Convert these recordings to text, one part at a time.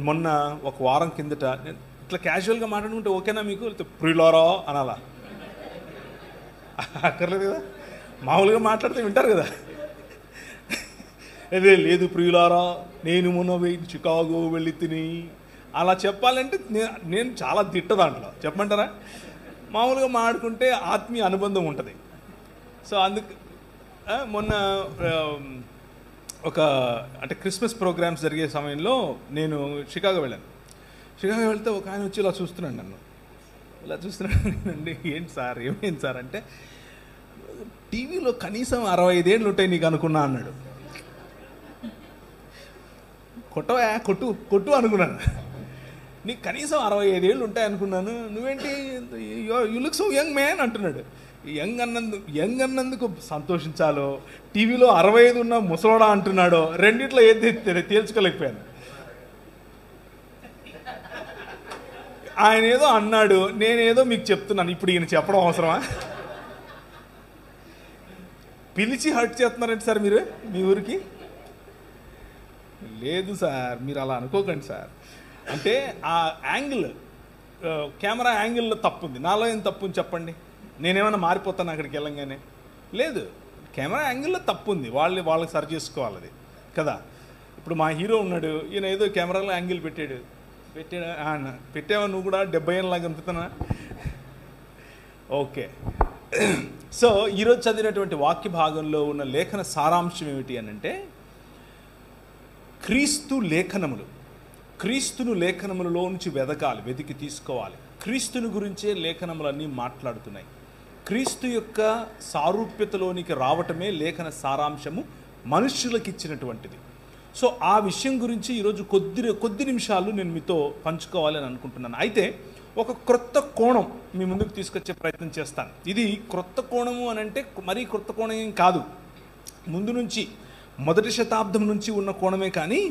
మొన్న ఒక వారం కిందట నేను ఇట్లా క్యాజువల్గా మాట్లాడుకుంటే ఓకేనా మీకు, ప్రియులారా అనాలా? అక్కర్లేదు కదా, మామూలుగా మాట్లాడితే వింటారు కదా. అదే లేదు ప్రియులారా నేను మొన్న చికాగో వెళ్ళి తిని అలా చెప్పాలంటే నేను చాలా తిట్ట దాంట్లో చెప్పమంటారా. మామూలుగా మాట్లాడుకుంటే ఆత్మీయ అనుబంధం ఉంటుంది. సో అందుకు మొన్న ఒక అంటే క్రిస్మస్ ప్రోగ్రామ్స్ జరిగే సమయంలో నేను షికాగో వెళ్ళాను. షికాగో వెళ్తే ఒక ఆయన వచ్చి ఇలా చూస్తున్నాడు నన్ను, ఇలా చూస్తున్నాడు. అండి ఏంటి సార్, ఏమైంది సార్ అంటే, టీవీలో కనీసం 65 ఏళ్ళు ఉంటాయి నీకు అనుకున్నా అన్నాడు. కొట్టు కొట్టు అనుకున్నాను. నీకు కనీసం 65 ఏళ్ళు ఉంటాయి అనుకున్నాను, నువ్వేంటి you look so young man అంటున్నాడు. యంగ్ అన్నందుకు సంతోషించాలో, టీవీలో 65 ఉన్న ముసలోడా అంటున్నాడో, రెండిట్లో ఏది తేల్చుకోలేకపోయాను. ఆయన ఏదో అన్నాడు, నేనేదో మీకు చెప్తున్నాను. ఇప్పుడు ఈయన చెప్పడం అవసరమా? పిలిచి హర్ట్ చేస్తున్నారండి సార్ మీరు మీ ఊరికి? లేదు సార్, మీరు అలా అనుకోకండి సార్. అంటే ఆ యాంగిల్, కెమెరా యాంగిల్లో తప్పు ఉంది. నాలో ఏం తప్పు ఉంది చెప్పండి? నేనేమైనా మారిపోతాను అక్కడికి వెళ్ళంగానే? లేదు, కెమెరా యాంగిల్లో తప్పు ఉంది. వాళ్ళకి సరి చేసుకోవాలి అది కదా. ఇప్పుడు మా హీరో ఉన్నాడు, ఈయన ఏదో కెమెరాలో యాంగిల్ పెట్టావా నువ్వు కూడా 70 ఏళ్ళలాగా అనిపిస్తున్నా? ఓకే. సో ఈరోజు చదివినటువంటి వాక్య భాగంలో ఉన్న లేఖన సారాంశం ఏమిటి అని అంటే, క్రీస్తును లేఖనములలో నుంచి వెతికి తీసుకోవాలి. క్రీస్తుని గురించే లేఖనములన్నీ మాట్లాడుతున్నాయి. క్రీస్తు యొక్క సారూప్యతలోనికి రావటమే లేఖన సారాంశము మనుష్యులకు ఇచ్చినటువంటిది. సో ఆ విషయం గురించి ఈరోజు కొద్ది నిమిషాలు నేను మీతో పంచుకోవాలని అనుకుంటున్నాను. అయితే ఒక క్రొత్త కోణం మీ ముందుకు తీసుకొచ్చే ప్రయత్నం చేస్తాను. ఇది క్రొత్త కోణము అని అంటే మరీ క్రొత్త కోణం ఏం కాదు, ముందు నుంచి 1వ శతాబ్దం నుంచి ఉన్న కోణమే. కానీ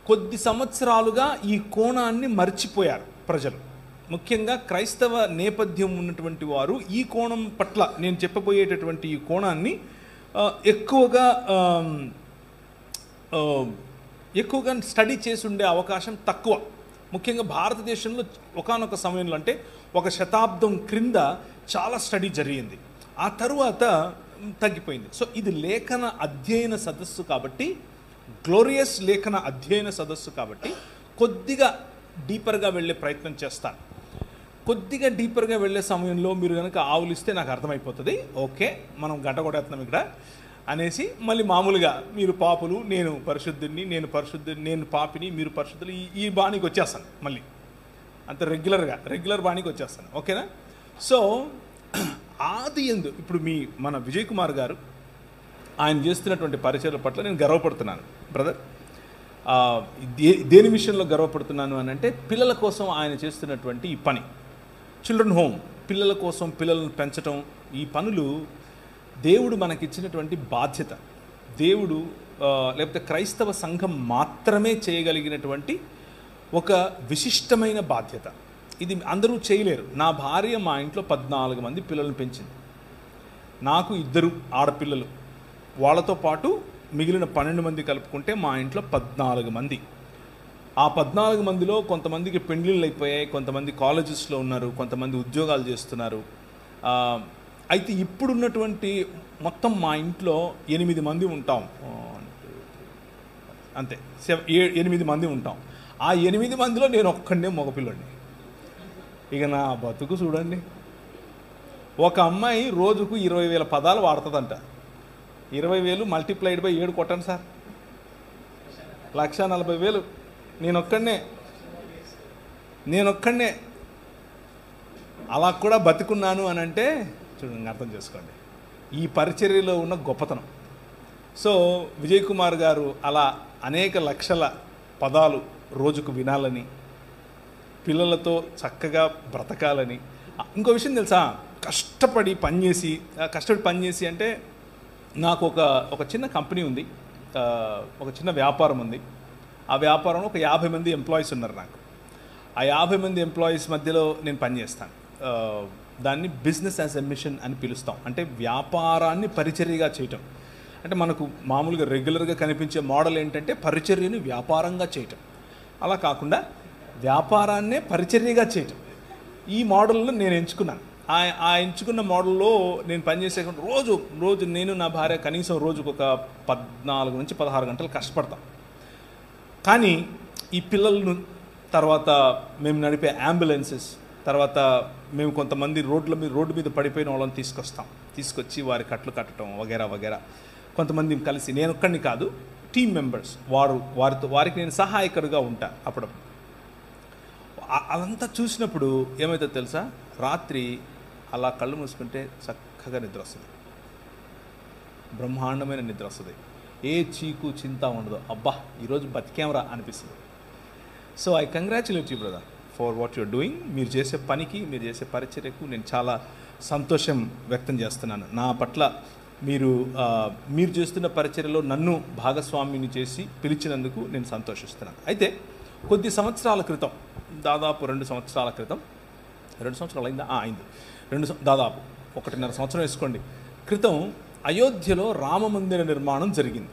కొద్ది సంవత్సరాలుగా ఈ కోణాన్ని మర్చిపోయారు ప్రజలు. ముఖ్యంగా క్రైస్తవ నేపథ్యం ఉన్నటువంటి వారు ఈ కోణం పట్ల, నేను చెప్పబోయేటటువంటి ఈ కోణాన్ని ఎక్కువగా స్టడీ చేసి ఉండే అవకాశం తక్కువ. ముఖ్యంగా భారతదేశంలో ఒకానొక సమయంలో, అంటే 1 శతాబ్దం క్రింద చాలా స్టడీ జరిగింది, ఆ తరువాత తగ్గిపోయింది. సో ఇది లేఖన అధ్యయన సదస్సు కాబట్టి, గ్లోరియస్ లేఖన అధ్యయన సదస్సు కాబట్టి కొద్దిగా డీపర్గా వెళ్ళే ప్రయత్నం చేస్తాను. కొద్దిగా డీపర్గా వెళ్ళే సమయంలో మీరు కనుక ఆవులిస్తే నాకు అర్థమైపోతుంది, ఓకే మనం గంట కొట్టేస్తున్నాం ఇక్కడ అనేసి. మళ్ళీ మామూలుగా మీరు పాపులు, నేను పరిశుద్ధుడిని, నేను పాపిని, మీరు పరిశుద్ధులు, ఈ బాణీకి వచ్చేస్తాను. మళ్ళీ అంత రెగ్యులర్ బాణీకి వచ్చేస్తాను. ఓకేనా? సో ఇప్పుడు మన విజయ్ కుమార్ గారు ఆయన చేస్తున్నటువంటి పరిచయాల పట్ల నేను గర్వపడుతున్నాను బ్రదర్. దేని విషయంలో గర్వపడుతున్నాను అని అంటే, పిల్లల కోసం ఆయన చేస్తున్నటువంటి ఈ పని, చిల్డ్రన్ హోమ్, పిల్లల కోసం పిల్లలను పెంచడం, ఈ పనులు దేవుడు మనకిచ్చినటువంటి బాధ్యత. దేవుడు లేకపోతే క్రైస్తవ సంఘం మాత్రమే చేయగలిగినటువంటి ఒక విశిష్టమైన బాధ్యత. ఇది అందరూ చేయలేరు. నా భార్య మా ఇంట్లో 14 మంది పిల్లలను పెంచింది. నాకు 2 ఆడపిల్లలు, వాళ్ళతో పాటు మిగిలిన 12 మంది కలుపుకుంటే మా ఇంట్లో 14 మంది. ఆ 14 మందిలో కొంతమందికి పెండ్లిళ్ళు అయిపోయాయి, కొంతమంది కాలేజెస్లో ఉన్నారు, కొంతమంది ఉద్యోగాలు చేస్తున్నారు. అయితే ఇప్పుడున్నటువంటి మొత్తం మా ఇంట్లో 8 మంది ఉంటాం, అంతే 8 మంది ఉంటాం. ఆ 8 మందిలో నేను ఒక్కడే మగపిల్లండి. ఇక నా బతుకు చూడండి. ఒక అమ్మాయి రోజుకు 20,000 పదాలు వాడుతుందంట. 20,000 మల్టిప్లైడ్ బై 7 కొట్టండి సార్, 1,40,000. నేనొక్కడే అలా కూడా బతుకున్నాను అని అంటే చూడండి, అర్థం చేసుకోండి ఈ పరిచర్యలో ఉన్న గొప్పతనం. సో విజయ్ కుమార్ గారు అలా అనేక లక్షల పదాలు రోజుకు వినాలని, పిల్లలతో చక్కగా బ్రతకాలని. ఇంకో విషయం తెలుసా, కష్టపడి పనిచేసి అంటే నాకు ఒక చిన్న కంపెనీ ఉంది, ఒక చిన్న వ్యాపారం ఉంది. ఆ వ్యాపారంలో ఒక 50 మంది ఎంప్లాయీస్ ఉన్నారు నాకు. ఆ 50 మంది ఎంప్లాయీస్ మధ్యలో నేను పనిచేస్తాను. దాన్ని బిజినెస్ యాజ్ ఎ మిషన్ అని పిలుస్తాం. అంటే వ్యాపారాన్ని పరిచర్యగా చేయటం. అంటే మనకు మామూలుగా రెగ్యులర్గా కనిపించే మోడల్ ఏంటంటే పరిచర్యను వ్యాపారంగా చేయటం. అలా కాకుండా వ్యాపారాన్నే పరిచర్యగా చేయటం, ఈ మోడల్లో నేను ఎంచుకున్నాను. ఆ ఎంచుకున్న మోడల్లో నేను పనిచేసే రోజు నేను నా భార్య కనీసం రోజుకు ఒక 14 నుంచి 16 గంటలు కష్టపడతాం. కానీ ఈ పిల్లలను, తర్వాత మేము నడిపే అంబులెన్సెస్, తర్వాత మేము కొంతమంది రోడ్డు మీద పడిపోయిన వాళ్ళని తీసుకొచ్చి వారి కట్లు కట్టడం వగేరా వగేరా. కొంతమంది కలిసి, నేను ఒక్కడిని కాదు, టీమ్ మెంబర్స్, వారికి నేను సహాయకుడిగా ఉంటాను అప్పుడప్పుడు. అదంతా చూసినప్పుడు ఏమవుతుందో తెలుసా, రాత్రి అలా కళ్ళు మూసుకుంటే చక్కగా నిద్ర వస్తుంది, బ్రహ్మాండమైన నిద్ర వస్తుంది, ఏ చీకు చింత ఉండదు. అబ్బా ఈరోజు బతికేమరా అనిపిస్తుంది. So I congratulate you brother for what you're doing. మీరు చేసే పనికి, మీరు చేసే పరిచర్యకు నేను చాలా సంతోషం వ్యక్తం చేస్తున్నాను. నా పట్ల మీరు చేస్తున్న పరిచర్యలో నన్ను భాగస్వామిని చేసి పిలిచినందుకు నేను సంతోషిస్తున్నాను. అయితే కొద్ది సంవత్సరాల క్రితం, దాదాపు 2 సంవత్సరాల క్రితం, 2 సంవత్సరాలు అయిందా? అయింది. దాదాపు 1.5 సంవత్సరం వేసుకోండి క్రితం అయోధ్యలో రామమందిర నిర్మాణం జరిగింది.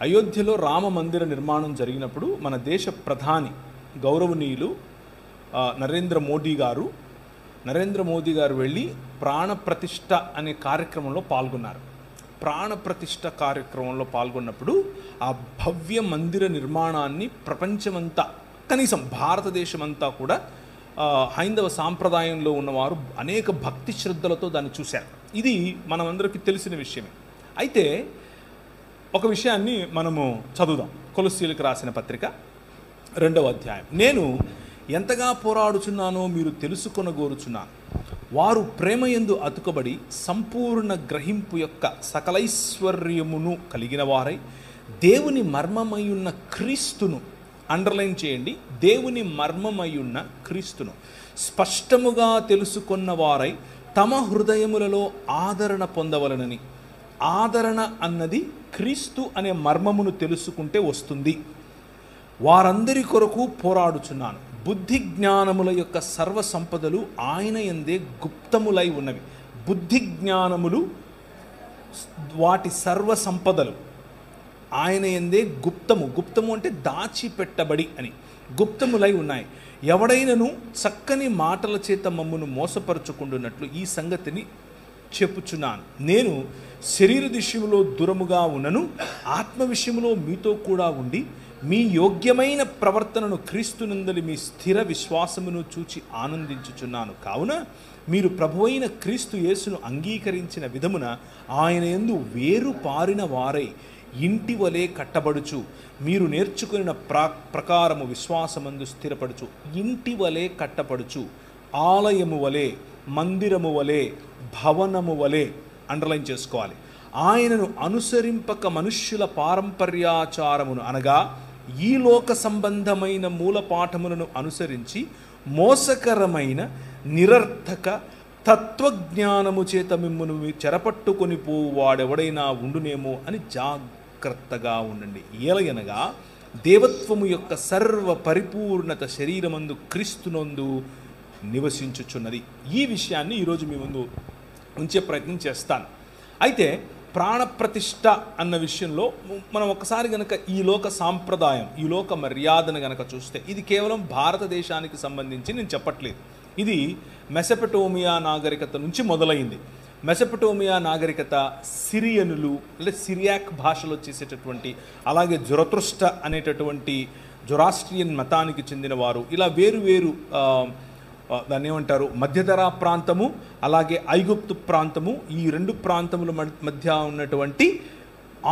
అయోధ్యలో రామమందిర నిర్మాణం జరిగినప్పుడు మన దేశ ప్రధాని గౌరవనీయులు నరేంద్ర మోదీ గారు వెళ్ళి ప్రాణప్రతిష్ఠ అనే కార్యక్రమంలో పాల్గొన్నారు. ప్రాణప్రతిష్ఠ కార్యక్రమంలో పాల్గొన్నప్పుడు ఆ భవ్య మందిర నిర్మాణాన్ని ప్రపంచమంతా, కనీసం భారతదేశమంతా కూడా హైందవ సాంప్రదాయంలో ఉన్నవారు అనేక భక్తి శ్రద్ధలతో దాన్ని చూశారు. ఇది మనమందరికీ తెలిసిన విషయమే. అయితే ఒక విషయాన్ని మనము చదువుదాం. కొలస్సీలకు రాసిన పత్రిక 2వ అధ్యాయం. నేను ఎంతగా పోరాడుచున్నానో మీరు తెలుసుకొనగోరుచున్నాను. వారు ప్రేమయందు అతుకబడి సంపూర్ణ గ్రహింపు యొక్క సకలైశ్వర్యమును కలిగిన వారై దేవుని మర్మమయ్యున్న క్రీస్తును, అండర్లైన్ చేయండి, దేవుని మర్మమయ్యున్న క్రీస్తును స్పష్టముగా తెలుసుకున్న వారై తమ హృదయములలో ఆదరణ పొందవలనని. ఆదరణ అన్నది క్రీస్తు అనే మర్మమును తెలుసుకుంటే వస్తుంది. వారందరి కొరకు పోరాడుచున్నాను. బుద్ధి జ్ఞానముల యొక్క సర్వ సంపదలు ఆయన యందే గుప్తములై ఉన్నవి. బుద్ధి జ్ఞానములు, వాటి సర్వ సంపదలు ఆయన యందే గుప్తము అంటే దాచిపెట్టబడి అని, గుప్తములై ఉన్నాయి. ఎవడైనను చక్కని మాటల చేత మమ్మును మోసపరుచుకుంటున్నట్లు ఈ సంగతిని చెప్పుచున్నాను. నేను శరీర విషయంలో దూరముగా ఉన్నను, ఆత్మ విషయంలో మీతో కూడా ఉండి మీ యోగ్యమైన ప్రవర్తనను క్రీస్తునందలి మీ స్థిర విశ్వాసమును చూచి ఆనందించుచున్నాను. కావున మీరు ప్రభువైన క్రీస్తు యేసును అంగీకరించిన విధమున ఆయన యందు వేరు పారిన వారై ఇంటి వలె కట్టబడుచు, మీరు నేర్చుకున్న ప్రకారము విశ్వాసమందు స్థిరపడుచు. ఇంటి వలె కట్టబడుచు, ఆలయము వలె, మందిరము వలె, భవనము వలె, అండర్లైన్ చేసుకోవాలి. ఆయనను అనుసరింపక మనుష్యుల పారంపర్యాచారమును అనగా ఈ లోక సంబంధమైన మూలపాఠములను అనుసరించి మోసకరమైన నిరర్థక తత్వజ్ఞానము చేత మిమ్మును చెరపట్టుకొని పోవాడెవడైనా ఉండునేమో అని జాగ్రత్తగా ఉండండి. ఏలయనగా దేవత్వము యొక్క సర్వ పరిపూర్ణత శరీరమందు క్రీస్తునందు నివసించుచున్నది. ఈ విషయాన్ని ఈరోజు మీ ముందు ఉంచే ప్రయత్నం చేస్తాను. అయితే ప్రాణప్రతిష్ఠ అన్న విషయంలో మనం ఒకసారి గనక ఈ లోక సాంప్రదాయం, ఈ లోక మర్యాదను గనక చూస్తే, ఇది కేవలం భారతదేశానికి సంబంధించి నేను చెప్పట్లేదు. ఇది మెసొపొటేమియా నాగరికత నుంచి మొదలైంది. మెసొపొటేమియా నాగరికత సిరియనులు లేదా సిరియాక్ భాషలో చేసేటటువంటి, అలాగే జొరతుష్ట అనేటటువంటి జొరాస్ట్రియన్ మతానికి చెందిన వారు, ఇలా వేరు దాన్ని ఏమంటారు, మధ్యధరా ప్రాంతము, అలాగే ఐగుప్తు ప్రాంతము, ఈ 2 ప్రాంతముల మధ్య ఉన్నటువంటి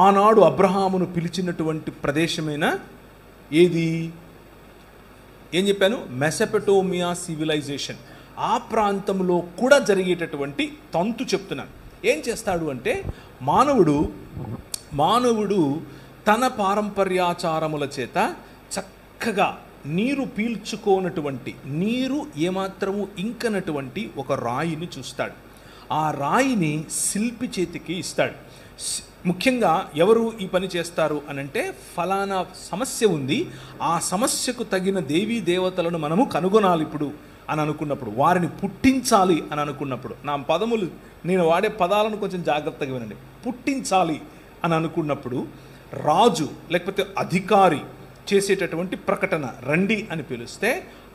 ఆనాడు అబ్రహామును పిలిచినటువంటి ప్రదేశమైన ఏది, ఏం చెప్పాను, మెసొపొటేమియా సివిలైజేషన్. ఆ ప్రాంతంలో కూడా జరిగేటటువంటి తంతు చెప్తున్నాను. ఏం చేస్తాడు అంటే, మానవుడు తన పారంపర్యాచారముల చేత చక్కగా నీరు పీల్చుకోనటువంటి, నీరు ఏమాత్రము ఇంకనటువంటి ఒక రాయిని చూస్తాడు. ఆ రాయిని శిల్పి చేతికి ఇస్తాడు. ముఖ్యంగా ఎవరు ఈ పని చేస్తారు అనంటే, ఫలానా సమస్య ఉంది, ఆ సమస్యకు తగిన దేవీ దేవతలను మనము కనుగొనాలి ఇప్పుడు అని అనుకున్నప్పుడు, వారిని పుట్టించాలి అని అనుకున్నప్పుడు, నేను వాడే పదాలను కొంచెం జాగ్రత్తగా వినండి. పుట్టించాలి అని అనుకున్నప్పుడు రాజు లేకపోతే అధికారి చేసేటటువంటి ప్రకటన, రండి అని పిలిస్తే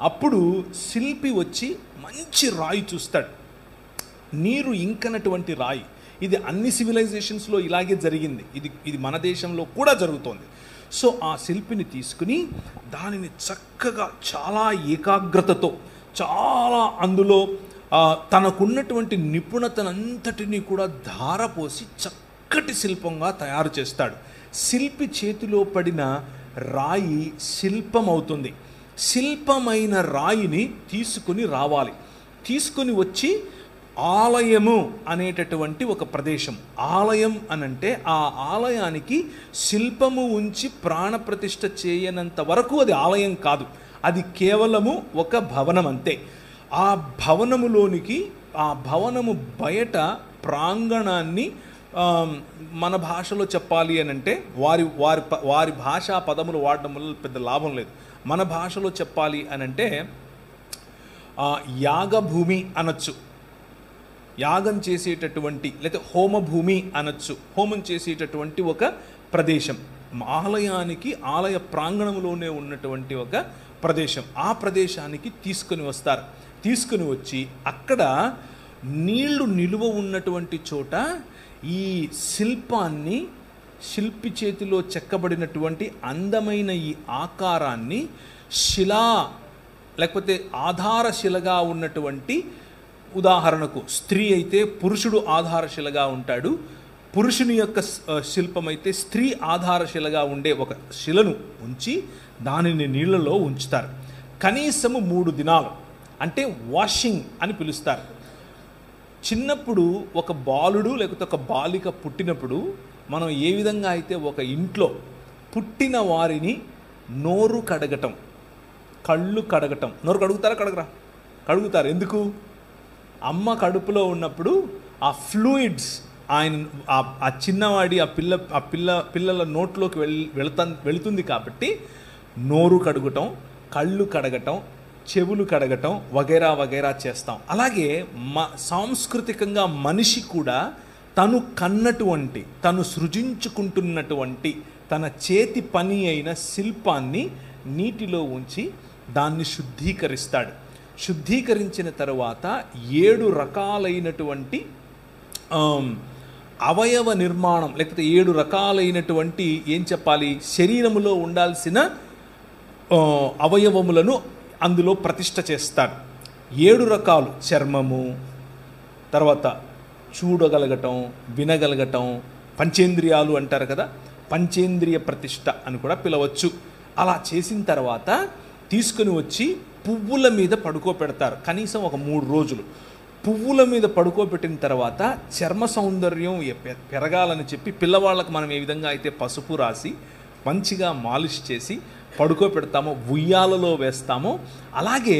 అప్పుడు శిల్పి వచ్చి మంచి రాయి చూస్తాడు, నీరు ఇంకనటువంటి రాయి. ఇది అన్ని సివిలైజేషన్స్లో ఇలాగే జరిగింది, ఇది మన దేశంలో కూడా జరుగుతోంది. సో ఆ శిల్పిని తీసుకుని దానిని చక్కగా చాలా ఏకాగ్రతతో, చాలా అందులో తనకున్నటువంటి నిపుణతనంతటినీ కూడా ధారపోసి చక్కటి శిల్పంగా తయారు చేస్తాడు. శిల్పి చేతిలో పడిన రాయి శిల్పం అవుతుంది. శిల్పమైన రాయిని తీసుకుని రావాలి. తీసుకొని వచ్చి ఆలయము అనేటటువంటి ఒక ప్రదేశం, ఆలయం అనంటే ఆ ఆలయానికి శిల్పము ఉంచి ప్రాణప్రతిష్ఠ చేయనంత వరకు అది ఆలయం కాదు, అది కేవలము ఒక భవనం అంతే. ఆ భవనములోనికి, ఆ భవనము బయట ప్రాంగణాన్ని మన భాషలో చెప్పాలి అని అంటే వారి భాషా పదములు వాడడం వల్ల పెద్ద లాభం లేదు. మన భాషలో చెప్పాలి అని అంటే యాగభూమి అనొచ్చు, యాగం చేసేటటువంటి, లేదా హోమభూమి అనొచ్చు, హోమం చేసేటటువంటి ఒక ప్రదేశం. ఆలయానికి ఆలయ ప్రాంగణంలోనే ఉన్నటువంటి ఒక ప్రదేశం. ఆ ప్రదేశానికి తీసుకొని వస్తారు. తీసుకొని వచ్చి అక్కడ నీళ్లు నిలువ ఉన్నటువంటి చోట ఈ శిల్పాన్ని, శిల్పి చేతిలో చెక్కబడినటువంటి అందమైన ఈ ఆకారాన్ని శిలా లేకపోతే ఆధారశిలగా ఉన్నటువంటి, ఉదాహరణకు స్త్రీ అయితే పురుషుడు ఆధారశిలగా ఉంటాడు, పురుషుని యొక్క శిల్పం అయితే స్త్రీ ఆధారశిలగా ఉండే ఒక శిలను ఉంచి దానిని నీళ్ళలో ఉంచుతారు. కనీసము 3 దినాలు, అంటే వాషింగ్ అని పిలుస్తారు. చిన్నప్పుడు ఒక బాలుడు లేకపోతే ఒక బాలిక పుట్టినప్పుడు మనం ఏ విధంగా అయితే ఒక ఇంట్లో పుట్టిన వారిని నోరు కడగటం, కళ్ళు కడగటం, నోరు కడుగుతారా కడగరా? కడుగుతారు. ఎందుకు? అమ్మ కడుపులో ఉన్నప్పుడు ఆ ఫ్లూయిడ్స్ ఆ చిన్నవాడి పిల్లల నోట్లోకి వెళుతుంది కాబట్టి నోరు కడుగటం, కళ్ళు కడగటం, చెవులు కడగటం వగైరా వగైరా చేస్తాం. అలాగే సాంస్కృతికంగా మనిషి కూడా తను కన్నటువంటి, తను సృజించుకుంటున్నటువంటి తన చేతి పని అయిన శిల్పాన్ని నీటిలో ఉంచి దాన్ని శుద్ధీకరిస్తాడు. శుద్ధీకరించిన తర్వాత 7 రకాలైనటువంటి అవయవ నిర్మాణం, లేకపోతే 7 రకాలైనటువంటి ఏం చెప్పాలి, శరీరములో ఉండాల్సిన అవయవములను అందులో ప్రతిష్ఠ చేస్తాడు. 7 రకాలు: చర్మము, తర్వాత చూడగలగటం, వినగలగటం, పంచేంద్రియాలు అంటారు కదా, పంచేంద్రియ ప్రతిష్ఠ అని కూడా పిలవచ్చు. అలా చేసిన తర్వాత తీసుకుని వచ్చి పువ్వుల మీద పడుకోబెడతారు. కనీసం ఒక 3 రోజులు పువ్వుల మీద పడుకోబెట్టిన తర్వాత చర్మ సౌందర్యం పెరగాలని చెప్పి పిల్లవాళ్ళకు మనం ఏ విధంగా అయితే పసుపు రాసి మంచిగా మాలిష్ చేసి పడుకోబెడతామో, ఉయ్యాలలో వేస్తామో, అలాగే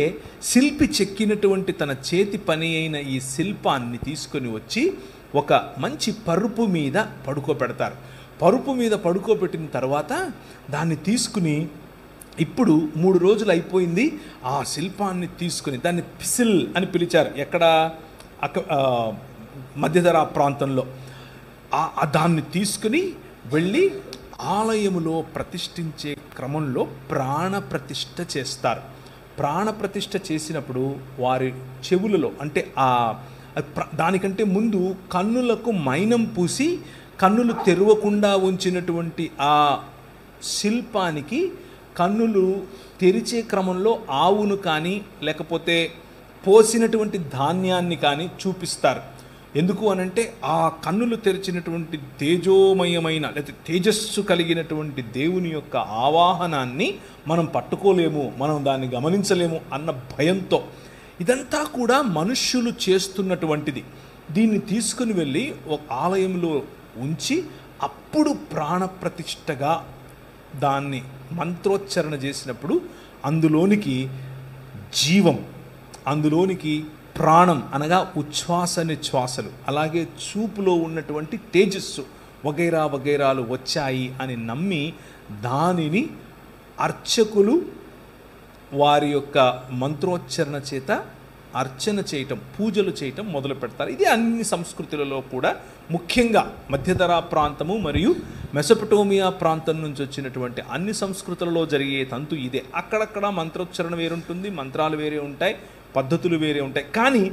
శిల్పి చెక్కినటువంటి తన చేతి పని అయిన ఈ శిల్పాన్ని తీసుకొని వచ్చి ఒక మంచి పరుపు మీద పడుకోబెడతారు. పరుపు మీద పడుకోబెట్టిన తర్వాత దాన్ని తీసుకుని, ఇప్పుడు 3 రోజులు అయిపోయింది, ఆ శిల్పాన్ని తీసుకుని దాన్ని పిసిల్ అని పిలిచారు. ఎక్కడ? మధ్యధరా ప్రాంతంలో. దాన్ని తీసుకుని వెళ్ళి ఆలయములో ప్రతిష్ఠించే క్రమంలో ప్రాణప్రతిష్ఠ చేస్తారు. ప్రాణప్రతిష్ఠ చేసినప్పుడు వారి చెవులలో, అంటే దానికంటే ముందు కన్నులకు మైనం పూసి కన్నులు తెరవకుండా ఉంచినటువంటి ఆ శిల్పానికి కన్నులు తెరిచే క్రమంలో ఆవును కానీ లేకపోతే పోసినటువంటి ధాన్యాన్ని కానీ చూపిస్తారు. ఎందుకు అనంటే ఆ కన్నులు తెరిచినటువంటి తేజోమయమైన లేదా తేజస్సు కలిగినటువంటి దేవుని యొక్క ఆవాహనాన్ని మనం పట్టుకోలేము, మనం దాన్ని గమనించలేము అన్న భయంతో. ఇదంతా కూడా మనుష్యులు చేస్తున్నటువంటిది. దీన్ని తీసుకుని వెళ్ళి ఒక ఆలయంలో ఉంచి అప్పుడు ప్రాణప్రతిష్ఠగా దాన్ని మంత్రోచ్చరణ చేసినప్పుడు అందులోనికి జీవం, అందులోనికి ప్రాణం అనగా ఉచ్ఛ్వాస నిశ్వాసలు, అలాగే చూపులో ఉన్నటువంటి తేజస్సు వగైరా వగైరాలు వచ్చాయి అని నమ్మి దానిని అర్చకులు వారి యొక్క మంత్రోచ్చరణ చేత అర్చన చేయటం, పూజలు చేయటం మొదలు పెడతారు. ఇది అన్ని సంస్కృతులలో కూడా, ముఖ్యంగా మధ్యధరా ప్రాంతము మరియు మెసొపటోమియా ప్రాంతం నుంచి వచ్చినటువంటి అన్ని సంస్కృతులలో జరిగే తంతు ఇదే. అక్కడక్కడ మంత్రోచ్చరణ వేరుంటుంది, మంత్రాలు వేరే ఉంటాయి, పద్ధతులు వేరే ఉంటాయి, కానీ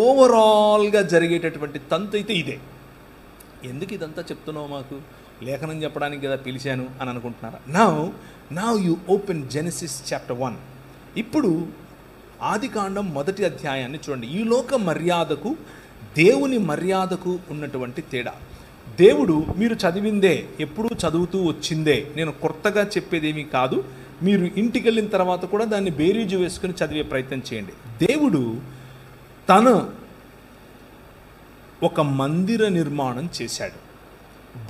ఓవరాల్గా జరిగేటటువంటి తంతు అయితే ఇదే. ఎందుకు ఇదంతా చెప్తున్నావు, మాకు లేఖనం చెప్పడానికి కదా పిలిచాను అని అనుకుంటున్నారా? Now you open Genesis chapter 1. ఇప్పుడు ఆదికాండం 1వ అధ్యాయాన్ని చూడండి. ఈ లోక మర్యాదకు దేవుని మర్యాదకు ఉన్నటువంటి తేడా. దేవుడు మీరు చదివిందే, ఎప్పుడూ చదువుతూ వచ్చిందే, నేను కొత్తగా చెప్పేదేమీ కాదు. మీరు ఇంటికి వెళ్ళిన తర్వాత కూడా దాన్ని బేరీజు వేసుకుని చదివే ప్రయత్నం చేయండి. దేవుడు తను ఒక మందిర నిర్మాణం చేశాడు.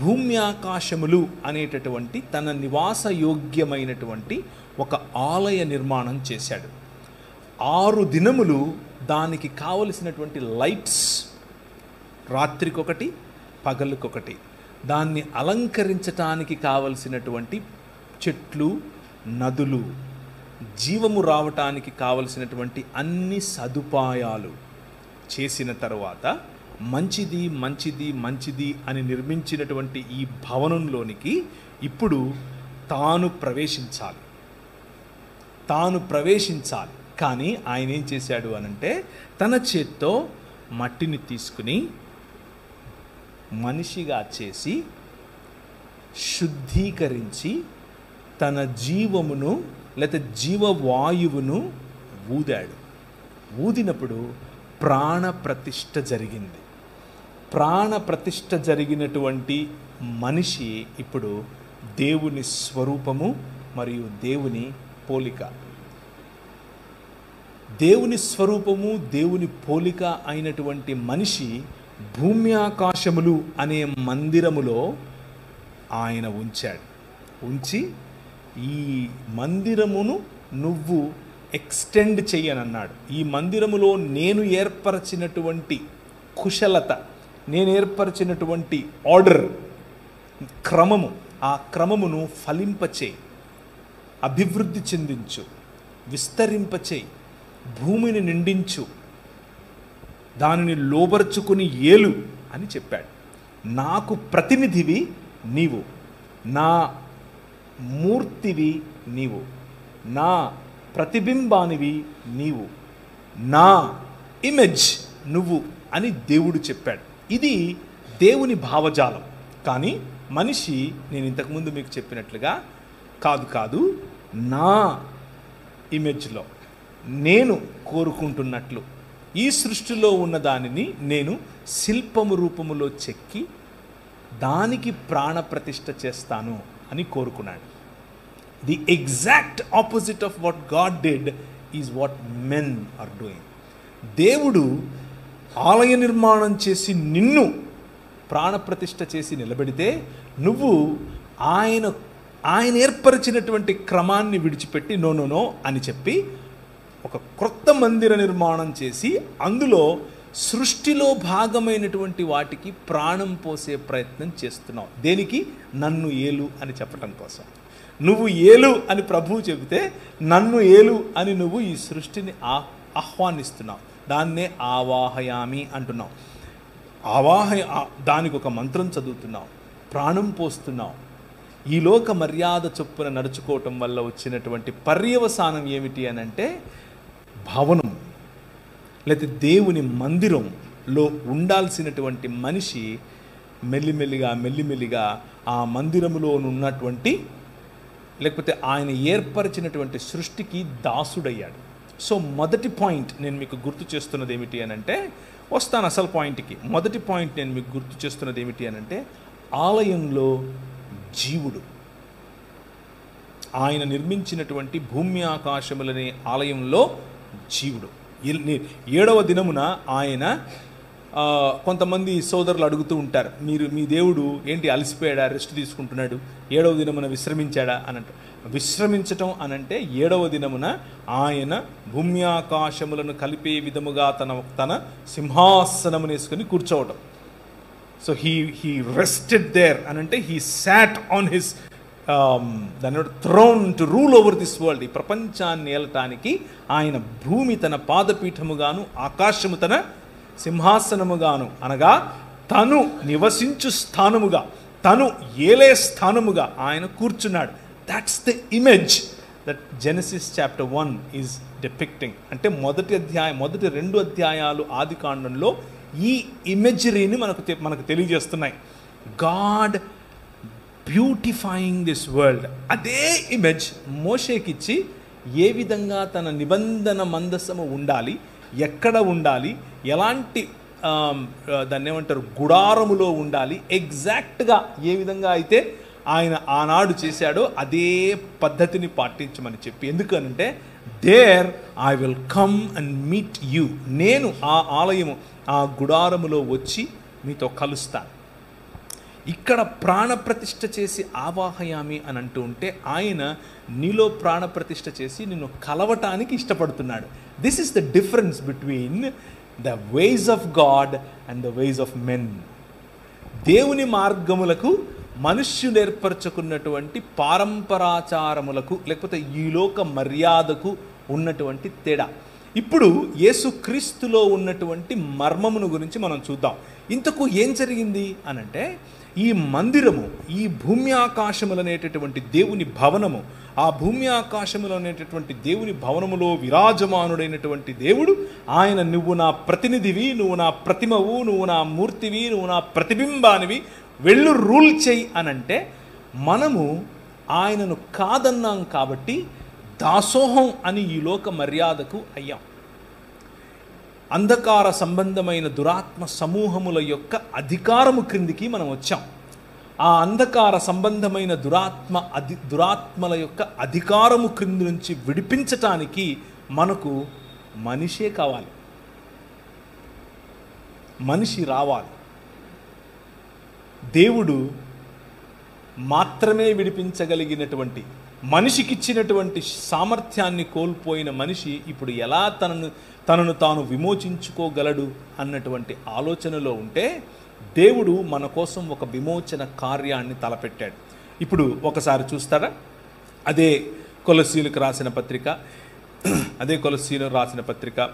భూమి ఆకాశములు అనేటటువంటి తన నివాస యోగ్యమైనటువంటి ఒక ఆలయ నిర్మాణం చేశాడు. 6 దినములు దానికి కావలసినటువంటి లైట్స్, రాత్రికొకటి పగలుకొకటి, దాన్ని అలంకరించటానికి కావలసినటువంటి చెట్లు, నదులు, జీవము రావటానికి కావలసినటువంటి అన్ని సదుపాయాలు చేసిన తరువాత మంచిది మంచిది మంచిది అని నిర్మించినటువంటి ఈ భవనంలోనికి ఇప్పుడు తాను ప్రవేశించాలి. కానీ ఆయన ఏం చేశాడు అనంటే, తన చేత్తో మట్టిని తీసుకుని మనిషిగా చేసి శుద్ధీకరించి తన జీవమును లేదా జీవవాయువును ఊదాడు. ఊదినప్పుడు ప్రాణప్రతిష్ఠ జరిగింది. ప్రాణప్రతిష్ఠ జరిగినటువంటి మనిషి ఇప్పుడు దేవుని స్వరూపము మరియు దేవుని పోలిక. దేవుని స్వరూపము, దేవుని పోలిక అయినటువంటి మనిషి భూమి ఆకాశములు అనే మందిరములో ఆయన ఉంచి ఈ మందిరమును నువ్వు ఎక్స్టెండ్ చెయ్యనన్నాడు. ఈ మందిరములో నేను ఏర్పరచినటువంటి కుశలత, నేను ఏర్పరచినటువంటి ఆర్డర్, క్రమము, ఆ క్రమమును ఫలింపచేయి, అభివృద్ధి చెందించు, విస్తరింపచేయి, భూమిని నిండించు, దానిని లోబర్చుకుని ఏలు అని చెప్పాడు. నాకు ప్రతినిధివి నీవు, నా మూర్తివి నీవు, నా ప్రతిబింబానివి నీవు, నా ఇమేజ్ నువ్వు అని దేవుడు చెప్పాడు. ఇది దేవుని భావజాలం. కానీ మనిషి, నేను ఇంతకుముందు మీకు చెప్పినట్లుగా కాదు, నా ఇమేజ్లో నేను కోరుకుంటున్నట్లు ఈ సృష్టిలో ఉన్న దానిని నేను శిల్పము రూపములో చెక్కి దానికి ప్రాణప్రతిష్ఠ చేస్తాను అని కోరుకున్నాడు. The exact opposite of what God did is what men are doing. దేవుడు ఆలయ నిర్మాణం చేసి నిన్ను ప్రాణప్రతిష్ఠ చేసి నిలబెడితే, నువ్వు ఆయన ఏర్పరిచినటువంటి క్రమాన్ని విడిచిపెట్టి నో అని చెప్పి ఒక క్రొత్త మందిర నిర్మాణం చేసి అందులో సృష్టిలో భాగమైనటువంటి వాటికి ప్రాణం పోసే ప్రయత్నం చేస్తున్నావు. దేనికి? నన్ను ఏలు అని చెప్పటం కోసం. నువ్వు ఏలు అని ప్రభువు చెబితే నన్ను ఏలు అని నువ్వు ఈ సృష్టిని ఆహ్వానిస్తున్నావు. దాన్నే ఆవాహయామి అంటున్నావు. దానికి ఒక మంత్రం చదువుతున్నావు, ప్రాణం పోస్తున్నావు. ఈ లోక మర్యాద చొప్పున నడుచుకోవటం వల్ల వచ్చినటువంటి పర్యవసానం ఏమిటి అని అంటే, భవనం లేకపోతే దేవుని మందిరంలో ఉండాల్సినటువంటి మనిషి మెల్లిమెల్లిగా ఆ మందిరములో ఉన్నటువంటి లేకపోతే ఆయన ఏర్పరిచినటువంటి సృష్టికి దాసుడయ్యాడు. సో మొదటి పాయింట్ నేను మీకు గుర్తు చేస్తున్నది ఏమిటి అని అంటే, వస్తాను అసలు పాయింట్కి. మొదటి పాయింట్ నేను మీకు గుర్తు చేస్తున్నది ఏమిటి అని అంటే, ఆలయంలో జీవుడు, ఆయన నిర్మించినటువంటి భూమి ఆకాశములనే ఆలయంలో జీవుడు. 7వ దినమున ఆయన, కొంతమంది సోదరులు అడుగుతూ ఉంటారు, మీ దేవుడు ఏంటి అలసిపోయాడా, రెస్ట్ తీసుకుంటున్నాడు, 7వ దినమున విశ్రమించాడా అని అంటారు. విశ్రమించటం అనంటే 7వ దినమున ఆయన భూమి ఆకాశములను కలిపే విధముగా తన సింహాసనమును వేసుకొని కూర్చోవటం. సో హీ రెస్టెడ్ దేర్ అనంటే హీ సాట్ ఆన్ హిస్ దాని throne to rule over this world. ఈ ప్రపంచాన్ని ఏలటానికి ఆయన భూమి తన పాదపీఠముగాను, ఆకాశము తన సింహాసనముగాను, అనగా తను నివసించు స్థానముగా, తను ఏలే స్థానముగా ఆయన కూర్చున్నాడు. That's the image that Genesis chapter 1 is depicting. అంటే మొదటి 2 అధ్యాయాలు ఆది కాండంలో ఈ ఇమేజరీని మనకు తెలియజేస్తున్నాయి. God beautifying this world. అదే ఇమేజ్ మోషేకిచ్చి ఏ విధంగా తన నిబంధన మందసము ఉండాలి, ఎక్కడ ఉండాలి, ఎలాంటి దాన్ని ఏమంటారు గుడారములో ఉండాలి, ఎగ్జాక్ట్గా ఏ విధంగా అయితే ఆయన ఆనాడు చేశాడో అదే పద్ధతిని పాటించమని చెప్పి. ఎందుకనంటే there I will come and meet you. నేను ఆ ఆలయము, ఆ గుడారములో వచ్చి మీతో కలుస్తాను. ఇక్కడ ప్రాణప్రతిష్ఠ చేసి ఆవాహయామి అని అంటూ ఉంటే ఆయన నీలో ప్రాణప్రతిష్ఠ చేసి నిన్ను కలవటానికి ఇష్టపడుతున్నాడు. This is the difference between the ways of God and the ways of men. దేవుని మార్గములకు మనుష్యులు ఏర్పరచుకున్నటువంటి పారంపరాచారములకు లేకపోతే ఈ లోక మర్యాదకు ఉన్నటువంటి తేడా. ఇప్పుడు యేసుక్రీస్తులో ఉన్నటువంటి మర్మమును గురించి మనం చూద్దాం. ఇంతకు ఏం జరిగింది అనంటే ఈ మందిరము, ఈ భూమి ఆకాశములు అనేటటువంటి దేవుని భవనము, ఆ భూమి ఆకాశములు అనేటటువంటి దేవుని భవనములో విరాజమానుడైనటువంటి దేవుడు ఆయన నువ్వు నా ప్రతినిధివి, నువ్వు నా ప్రతిమవు, నువ్వు నా మూర్తివి, నువ్వు నా ప్రతిబింబానివి, వెళ్ళు రూల్ చెయ్యి అనంటే మనము ఆయనను కాదన్నాం కాబట్టి దాసోహం అని ఈ లోక మర్యాదకు అయ్యాం. అంధకార సంబంధమైన దురాత్మ సమూహముల యొక్క అధికారము క్రిందికి మనం వచ్చాం. ఆ అంధకార సంబంధమైన దురాత్మల యొక్క అధికారము క్రింది నుంచి విడిపించటానికి మనకు మనిషే కావాలి, మనిషి రావాలి. దేవుడు మాత్రమే విడిపించగలిగినటువంటి, మనిషికిచ్చినటువంటి సామర్థ్యాన్ని కోల్పోయిన మనిషి ఇప్పుడు ఎలా తనను తాను విమోచించుకోగలడు అన్నటువంటి ఆలోచనలో ఉంటే దేవుడు మన కోసం ఒక విమోచన కార్యాన్ని తలపెట్టాడు. ఇప్పుడు ఒకసారి చూస్తారా, అదే కొలస్సీలకు రాసిన పత్రిక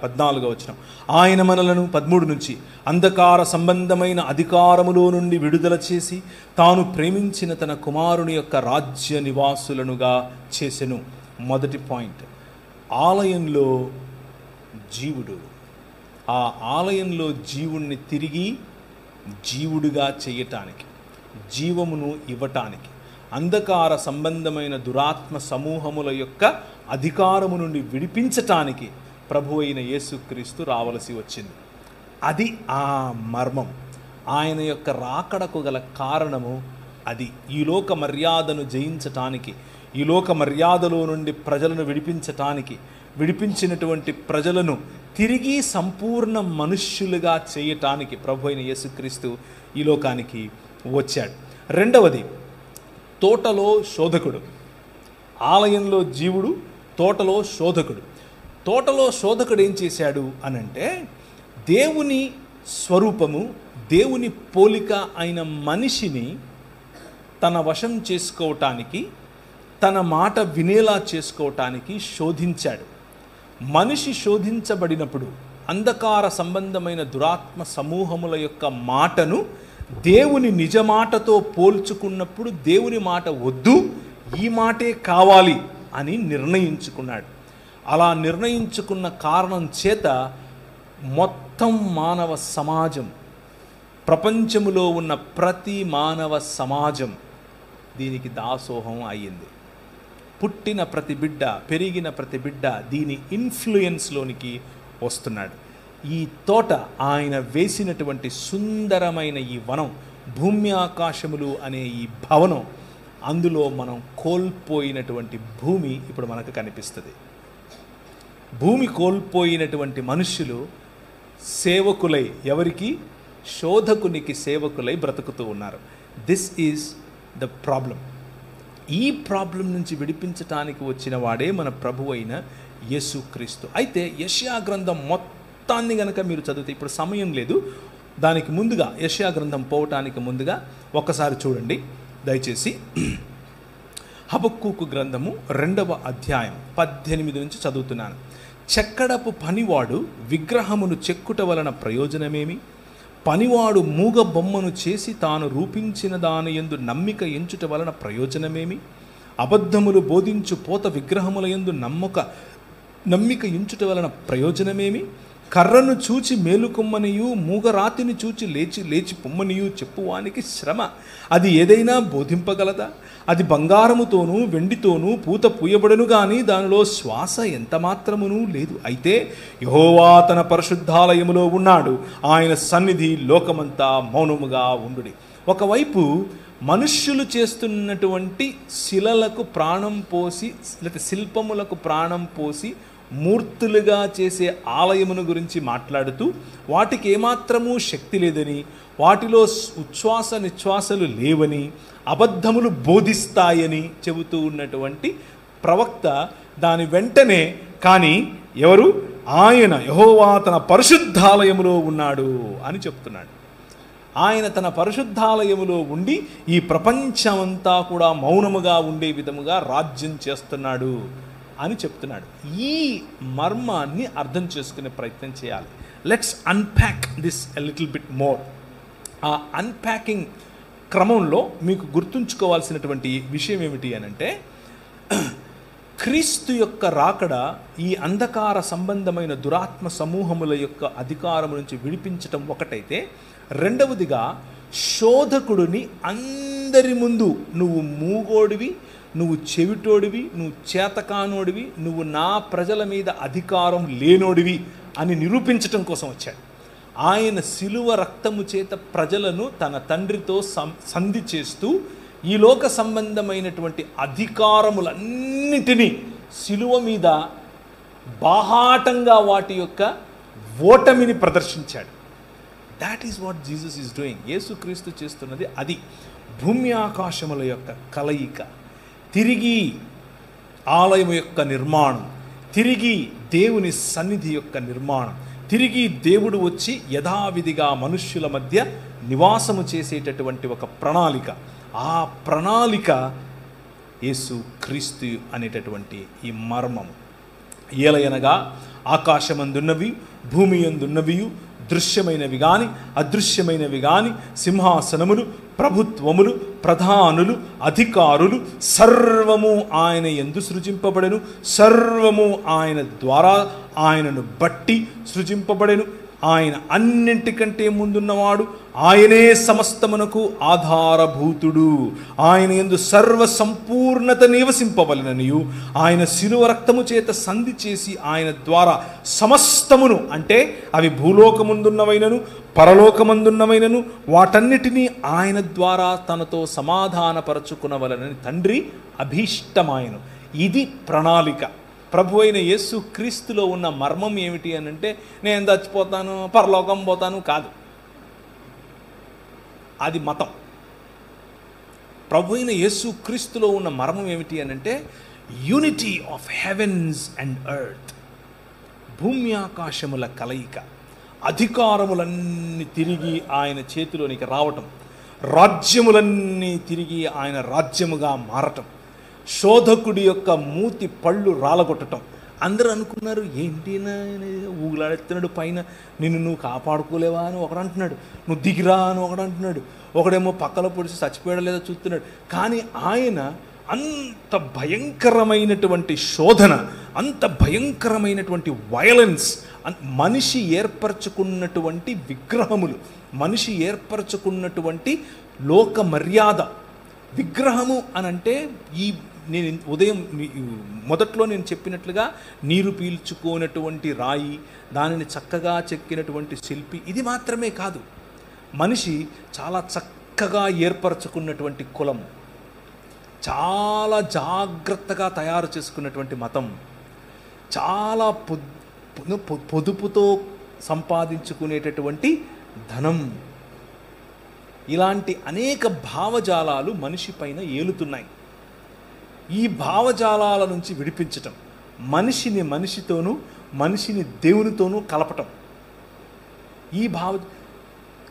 14వ వచనం. ఆయన మనలను 13 నుంచి అంధకార సంబంధమైన అధికారములో నుండి విడుదల చేసి తాను ప్రేమించిన తన కుమారుని యొక్క రాజ్య నివాసులనుగా చేసెను. మొదటి పాయింట్, ఆలయంలో జీవుడు. ఆ ఆలయంలో జీవుణ్ణి తిరిగి జీవుడిగా చేయటానికి, జీవమును ఇవ్వటానికి, అంధకార సంబంధమైన దురాత్మ సమూహముల యొక్క అధికారము నుండి విడిపించటానికి ప్రభు అయిన యేసుక్రీస్తు రావలసి వచ్చింది. అది ఆ మర్మం. ఆయన యొక్క రాకడకు గల కారణము అది. ఈ లోక మర్యాదను జయించటానికి, ఈ లోక మర్యాదలో నుండి ప్రజలను విడిపించటానికి, విడిపించినటువంటి ప్రజలను తిరిగి సంపూర్ణ మనుష్యులుగా చేయటానికి ప్రభు అయిన యేసుక్రీస్తు ఈ లోకానికి వచ్చాడు. రెండవది, తోటలో శోధకుడు. ఆలయంలో జీవుడు, తోటలో శోధకుడు. తోటలో శోధకుడు ఏం చేశాడు అనంటే దేవుని స్వరూపము, దేవుని పోలిక అయిన మనిషిని తన వశం చేసుకోవటానికి, తన మాట వినేలా చేసుకోవటానికి శోధించాడు. మనిషి శోధించబడినప్పుడు అంధకార సంబంధమైన దురాత్మ సమూహముల యొక్క మాటను దేవుని నిజమాటతో పోల్చుకున్నప్పుడు దేవుని మాట వద్దు, ఈ మాటే కావాలి అని నిర్ణయించుకున్నాడు. అలా నిర్ణయించుకున్న కారణం చేత మొత్తం మానవ సమాజం, ప్రపంచములో ఉన్న ప్రతి మానవ సమాజం దీనికి దాసోహం అయ్యింది. పుట్టిన ప్రతి బిడ్డ, పెరిగిన ప్రతి బిడ్డ దీని ఇన్ఫ్లుయెన్స్లోనికి వస్తున్నాడు. ఈ తోట, ఆయన వేసినటువంటి సుందరమైన ఈ వనం, భూమి ఆకాశములు అనే ఈ భవనం, అందులో మనం కోల్పోయినటువంటి భూమి ఇప్పుడు మనకు కనిపిస్తుంది. భూమి కోల్పోయినటువంటి మనుష్యులు సేవకులై, ఎవరికి? శోధకునికి సేవకులై బ్రతుకుతూ ఉన్నారు. This is the problem. ఈ ప్రాబ్లం నుంచి విడిపించటానికి వచ్చిన వాడే మన ప్రభు అయిన యేసుక్రీస్తు. అయితే యెషయా గ్రంథం మొత్తాన్ని కనుక మీరు చదివితే, ఇప్పుడు సమయం లేదు, దానికి ముందుగా యెషయా గ్రంథం పోవటానికి ముందుగా ఒక్కసారి చూడండి దయచేసి. హబక్కూకు గ్రంథము 2వ అధ్యాయం 18 నుంచి చదువుతున్నాను. చెక్కడపు పనివాడు విగ్రహమును చెక్కుట వలన ప్రయోజనమేమి? పనివాడు మూగ బొమ్మను చేసి తాను రూపించిన దాని యందు నమ్మిక ఎంచుట వలన ప్రయోజనమేమి? అబద్ధములు బోధించు పోత విగ్రహముల యందు నమ్మిక ఎంచుట వలన ప్రయోజనమేమి? కర్రను చూచి మేలుకొమ్మనియు మూగరాతిని చూచి లేచి పొమ్మనియు చెప్పువానికి శ్రమ. అది ఏదైనా బోధింపగలదా? అది బంగారముతోనూ వెండితోనూ పూత పూయబడును గాని దానిలో శ్వాస ఎంత మాత్రమునూ లేదు. అయితే యెహోవా తన పరిశుద్ధాలయములో ఉన్నాడు, ఆయన సన్నిధి లోకమంతా మౌనముగా ఉండుడి. ఒకవైపు మనుష్యులు చేస్తున్నటువంటి శిలలకు ప్రాణం పోసి లేకపోతే శిల్పములకు ప్రాణం పోసి మూర్తులుగా చేసే ఆలయమును గురించి మాట్లాడుతూ వాటికి ఏమాత్రమూ శక్తి లేదని, వాటిలో ఉచ్ఛ్వాస నిశ్వాసలు లేవని, అబద్ధములు బోధిస్తాయని చెబుతూ ఉన్నటువంటి ప్రవక్త దాని వెంటనే కానీ ఎవరు? ఆయన యెహోవా తన పరిశుద్ధాలయములో ఉన్నాడు అని చెప్తున్నాడు. ఆయన తన పరిశుద్ధాలయములో ఉండి ఈ ప్రపంచమంతా కూడా మౌనముగా ఉండే విధముగా రాజ్యం చేస్తున్నాడు అని చెప్తున్నాడు. ఈ మర్మాన్ని అర్థం చేసుకునే ప్రయత్నం చేయాలి. Let's unpack this a little bit more. ఆ అన్ప్యాకింగ్ క్రమంలో మీకు గుర్తుంచుకోవాల్సినటువంటి విషయం ఏమిటి అని అంటే, క్రీస్తు యొక్క రాకడ ఈ అంధకార సంబంధమైన దురాత్మ సమూహముల యొక్క అధికారం నుంచి విడిపించటం ఒకటైతే, రెండవదిగా శోధకుడిని అందరి ముందు నువ్వు మూగోడివి, నువ్వు చెవిటోడివి, నువ్వు చేతకానోడివి, నువ్వు నా ప్రజల మీద అధికారం లేనోడివి అని నిరూపించటం కోసం వచ్చాడు. ఆయన శిలువ రక్తము చేత ప్రజలను తన తండ్రితో సంధి చేస్తూ ఈ లోక సంబంధమైనటువంటి అధికారములన్నిటినీ శిలువ మీద బాహాటంగా వాటి యొక్క ఓటమిని ప్రదర్శించాడు. That is what Jesus is doing. Yesukristu చేస్తున్నది అది. భూమి ఆకాశముల యొక్క కలయిక, తిరిగి ఆలయం యొక్క నిర్మాణం, తిరిగి దేవుని సన్నిధి యొక్క నిర్మాణం, తిరిగి దేవుడు వచ్చి యథావిధిగా మనుష్యుల మధ్య నివాసము చేసేటటువంటి ఒక ప్రణాళిక. ఆ ప్రణాళిక యేసు క్రీస్తు అనేటటువంటి ఈ మర్మము. ఏలయనగా ఆకాశమందున్నవి భూమి యందున్నవి, దృశ్యమైనవి గాని అదృశ్యమైనవి గాని, సింహాసనములు, ప్రభుత్వములు, ప్రధానులు, అధికారులు సర్వము ఆయన యందు సృజింపబడెను. సర్వము ఆయన ద్వారా, ఆయనను బట్టి సృజింపబడెను. ఆయన అన్నింటికంటే ముందున్నవాడు, ఆయనే సమస్తమునకు ఆధారభూతుడు. ఆయన యందు సర్వ సంపూర్ణత నివసింపవలెననియు ఆయన శిలువ రక్తము చేత సంధి చేసి ఆయన ద్వారా సమస్తమును, అంటే అవి భూలోకమందున్నవైనను పరలోకమందున్నవైనను వాటన్నిటినీ ఆయన ద్వారా తనతో సమాధానపరచుకునవలనని తండ్రి అభీష్టమాయను. ఇది ప్రణాళిక. ప్రభు అయిన యేసు క్రీస్తులో ఉన్న మర్మం ఏమిటి అని అంటే, నేను చచ్చిపోతాను పరలోకం పోతాను కాదు, అది మతం. ప్రభు అయిన యేసు క్రీస్తులో ఉన్న మర్మం ఏమిటి అని అంటే, unity of heavens and earth, భూమి ఆకాశముల కలయిక, అధికారములన్నీ తిరిగి ఆయన చేతిలోనికి రావటం, రాజ్యములన్నీ తిరిగి ఆయన రాజ్యముగా మారటం, శోధకుడి యొక్క మూతి పళ్ళు రాలగొట్టడం. అందరూ అనుకున్నారు, ఏంటి ఊగులాడెత్తున్నాడు పైన, నిన్ను నువ్వు కాపాడుకోలేవా అని ఒకడు అంటున్నాడు, నువ్వు దిగిరా అని ఒకడు అంటున్నాడు, ఒకడేమో పక్కలో పొడిచి చచ్చిపోయాడో లేదో చూస్తున్నాడు. కానీ ఆయన అంత భయంకరమైనటువంటి శోధన, అంత భయంకరమైనటువంటి వయలెన్స్, మనిషి ఏర్పరచుకున్నటువంటి విగ్రహములు, మనిషి ఏర్పరచుకున్నటువంటి లోక మర్యాద. విగ్రహము అనంటే ఈ నేను ఉదయం మొదట్లో నేను చెప్పినట్లుగా నీరు పీల్చుకోనటువంటి రాయి, దానిని చక్కగా చెక్కినటువంటి శిల్పి, ఇది మాత్రమే కాదు. మనిషి చాలా చక్కగా ఏర్పరచుకున్నటువంటి కులం, చాలా జాగ్రత్తగా తయారు చేసుకున్నటువంటి మతం, చాలా పొదుపుతో సంపాదించుకునేటటువంటి ధనం, ఇలాంటి అనేక భావజాలాలు మనిషి పైన ఏలుతున్నాయి. ఈ భావజాలాల నుంచి విడిపించటం, మనిషిని మనిషితోనూ మనిషిని దేవునితోనూ కలపటం. ఈ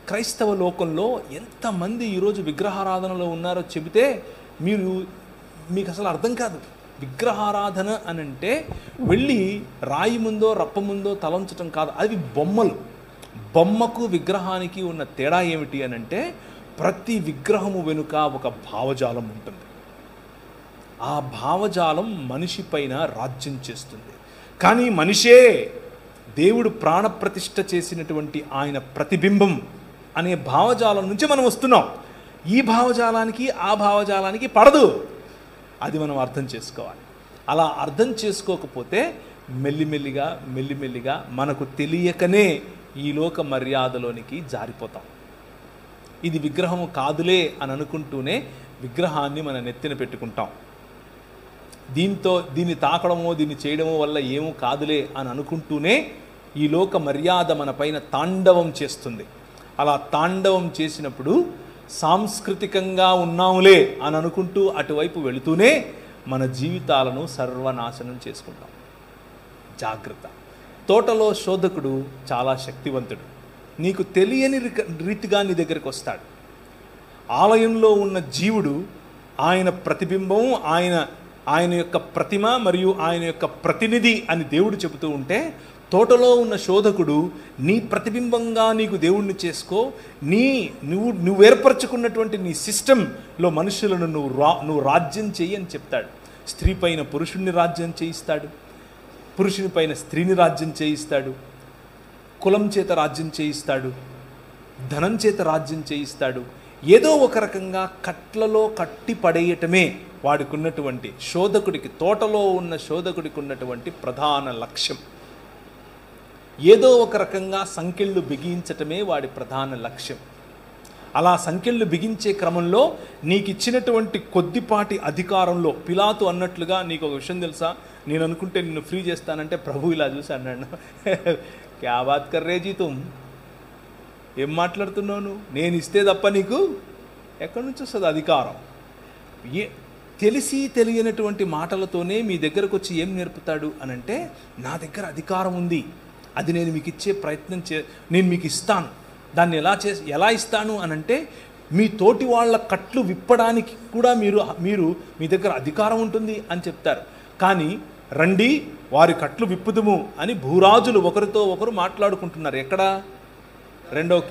క్రైస్తవ లోకంలో ఎంతమంది ఈరోజు విగ్రహారాధనలో ఉన్నారో చెబితే మీకు అసలు అర్థం కాదు. విగ్రహారాధన అని అంటే వెళ్ళి రాయి ముందో రప్ప ముందో తలంచటం కాదు, అవి బొమ్మలు. బొమ్మకు విగ్రహానికి ఉన్న తేడా ఏమిటి అని అంటే, ప్రతి విగ్రహము వెనుక ఒక భావజాలం ఉంటుంది. ఆ భావజాలం మనిషి పైన రాజ్యం చేస్తుంది. కానీ మనిషే దేవుడు ప్రాణప్రతిష్ఠ చేసినటువంటి ఆయన ప్రతిబింబం అనే భావజాలం నుంచి మనం వస్తున్నాం. ఈ భావజాలానికి ఆ భావజాలానికి పడదు. అది మనం అర్థం చేసుకోవాలి. అలా అర్థం చేసుకోకపోతే మెల్లిమెల్లిగా మనకు తెలియకనే ఈ లోక మర్యాదలోనికి జారిపోతాం. ఇది విగ్రహము కాదులే అని అనుకుంటూనే విగ్రహాన్ని మన నెత్తిన పెట్టుకుంటాం. దీన్ని తాకడమో దీన్ని చేయడమో వల్ల ఏమో కాదులే అని అనుకుంటూనే ఈ లోక మర్యాద మన పైన తాండవం చేస్తుంది. అలా తాండవం చేసినప్పుడు సాంస్కృతికంగా ఉన్నాములే అని అనుకుంటూ అటువైపు వెళుతూనే మన జీవితాలను సర్వనాశనం చేసుకుంటాం. జాగ్రత్త. తోటలో శోధకుడు చాలా శక్తివంతుడు. నీకు తెలియని రీతిగా నీ దగ్గరికి వస్తాడు. ఆలయంలో ఉన్న జీవుడు ఆయన ప్రతిబింబం, ఆయన యొక్క ప్రతిమ మరియు ఆయన యొక్క ప్రతినిధి అని దేవుడు చెబుతూ ఉంటే, తోటలో ఉన్న శోధకుడు నీ ప్రతిబింబంగా నీకు దేవుణ్ణి చేసుకో, నువ్వు ఏర్పరచుకున్నటువంటి నీ సిస్టంలో మనుషులను నువ్వు రాజ్యం చెయ్యి అని చెప్తాడు. స్త్రీ పైన పురుషుణ్ణి రాజ్యం చేయిస్తాడు, పురుషుని పైన స్త్రీని రాజ్యం చేయిస్తాడు, కులం చేత రాజ్యం చేయిస్తాడు, ధనం చేత రాజ్యం చేయిస్తాడు. ఏదో ఒక రకంగా కట్లలో కట్టి పడేయటమే వాడికి ఉన్నటువంటి తోటలో ఉన్న శోధకుడికి ఉన్నటువంటి ప్రధాన లక్ష్యం. ఏదో ఒక రకంగా సంకెళ్ళు బిగించటమే వాడి ప్రధాన లక్ష్యం. అలా సంకెళ్ళు బిగించే క్రమంలో నీకు ఇచ్చినటువంటి కొద్దిపాటి అధికారంలో, పిలాతు అన్నట్లుగా, నీకు ఒక విషయం తెలుసా, నేను అనుకుంటే నిన్ను ఫ్రీ చేస్తానంటే ప్రభు ఇలా చూసి అన్నాడు, క్యా బాత్ కర్ రే జీ తుమ్, ఏం మాట్లాడుతున్నావు, నేను ఇస్తే తప్ప నీకు ఎక్కడి నుంచి వస్తుంది అధికారం? తెలిసి తెలియనటువంటి మాటలతోనే మీ దగ్గరకు వచ్చి ఏం నేర్పుతాడు అనంటే, నా దగ్గర అధికారం ఉంది, అది నేను మీకు ఇచ్చే నేను మీకు ఇస్తాను. దాన్ని ఎలా ఇస్తాను అనంటే, మీ తోటి వాళ్ళ కట్లు విప్పడానికి కూడా మీ దగ్గర అధికారం ఉంటుంది అని చెప్తారు. కానీ రండి వారి కట్లు విప్పుదుము అని భూరాజులు ఒకరితో ఒకరు మాట్లాడుకుంటున్నారు. ఎక్కడ? 2వ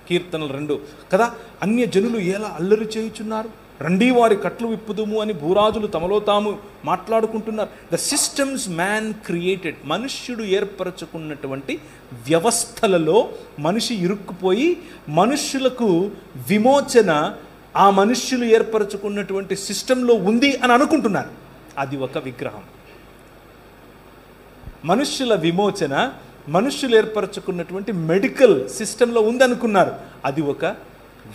కీర్తనలు 2 కదా. అన్య జనులు ఎలా అల్లరి చేయుచున్నారు, రండి వారి కట్లు విప్పుదుము అని భూరాజులు తమలో తాము మాట్లాడుకుంటున్నారు. ద సిస్టమ్స్ మ్యాన్ క్రియేటెడ్, మనుష్యుడు ఏర్పరచుకున్నటువంటి వ్యవస్థలలో మనిషి ఇరుక్కుపోయి మనుష్యులకు విమోచన ఆ మనుష్యులు ఏర్పరచుకున్నటువంటి సిస్టంలో ఉంది అని అనుకుంటున్నారు. అది ఒక విగ్రహం. మనుష్యుల విమోచన మనుష్యులు ఏర్పరచుకున్నటువంటి మెడికల్ సిస్టంలో ఉందనుకున్నారు. అది ఒక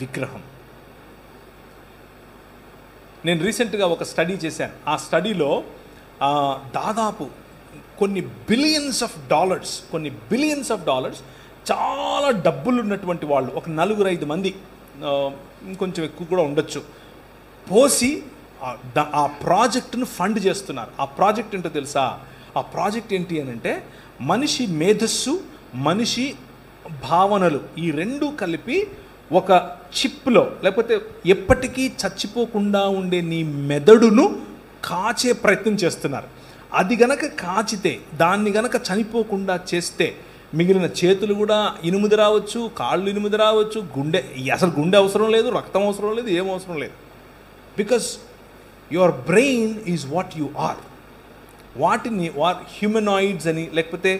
విగ్రహం. నేను రీసెంట్గా ఒక స్టడీ చేశాను. ఆ స్టడీలో దాదాపు కొన్ని బిలియన్స్ ఆఫ్ డాలర్స్ చాలా డబ్బులు ఉన్నటువంటి వాళ్ళు, ఒక 4-5 మంది, ఇంకొంచెం ఎక్కువ కూడా ఉండొచ్చు, పోసి ఆ ప్రాజెక్టును ఫండ్ చేస్తున్నారు. ఆ ప్రాజెక్ట్ ఏంటో తెలుసా? ఆ ప్రాజెక్ట్ ఏంటి అని అంటే, మనిషి మేధస్సు, మనిషి భావనలు ఈ 2 కలిపి ఒక చిప్లో, లేకపోతే ఎప్పటికీ చచ్చిపోకుండా ఉండే నీ మెదడును కాచే ప్రయత్నం చేస్తున్నారు. అది గనక కాచితే, దాన్ని గనక చనిపోకుండా చేస్తే, మిగిలిన చేతులు కూడా ఇనుముది రావచ్చు, కాళ్ళు ఇనుముది రావచ్చు, అసలు గుండె అవసరం లేదు, రక్తం అవసరం లేదు, ఏం అవసరం లేదు. Because your brain is what you are. వాటిని హ్యూమనాయిడ్స్ అని, లేకపోతే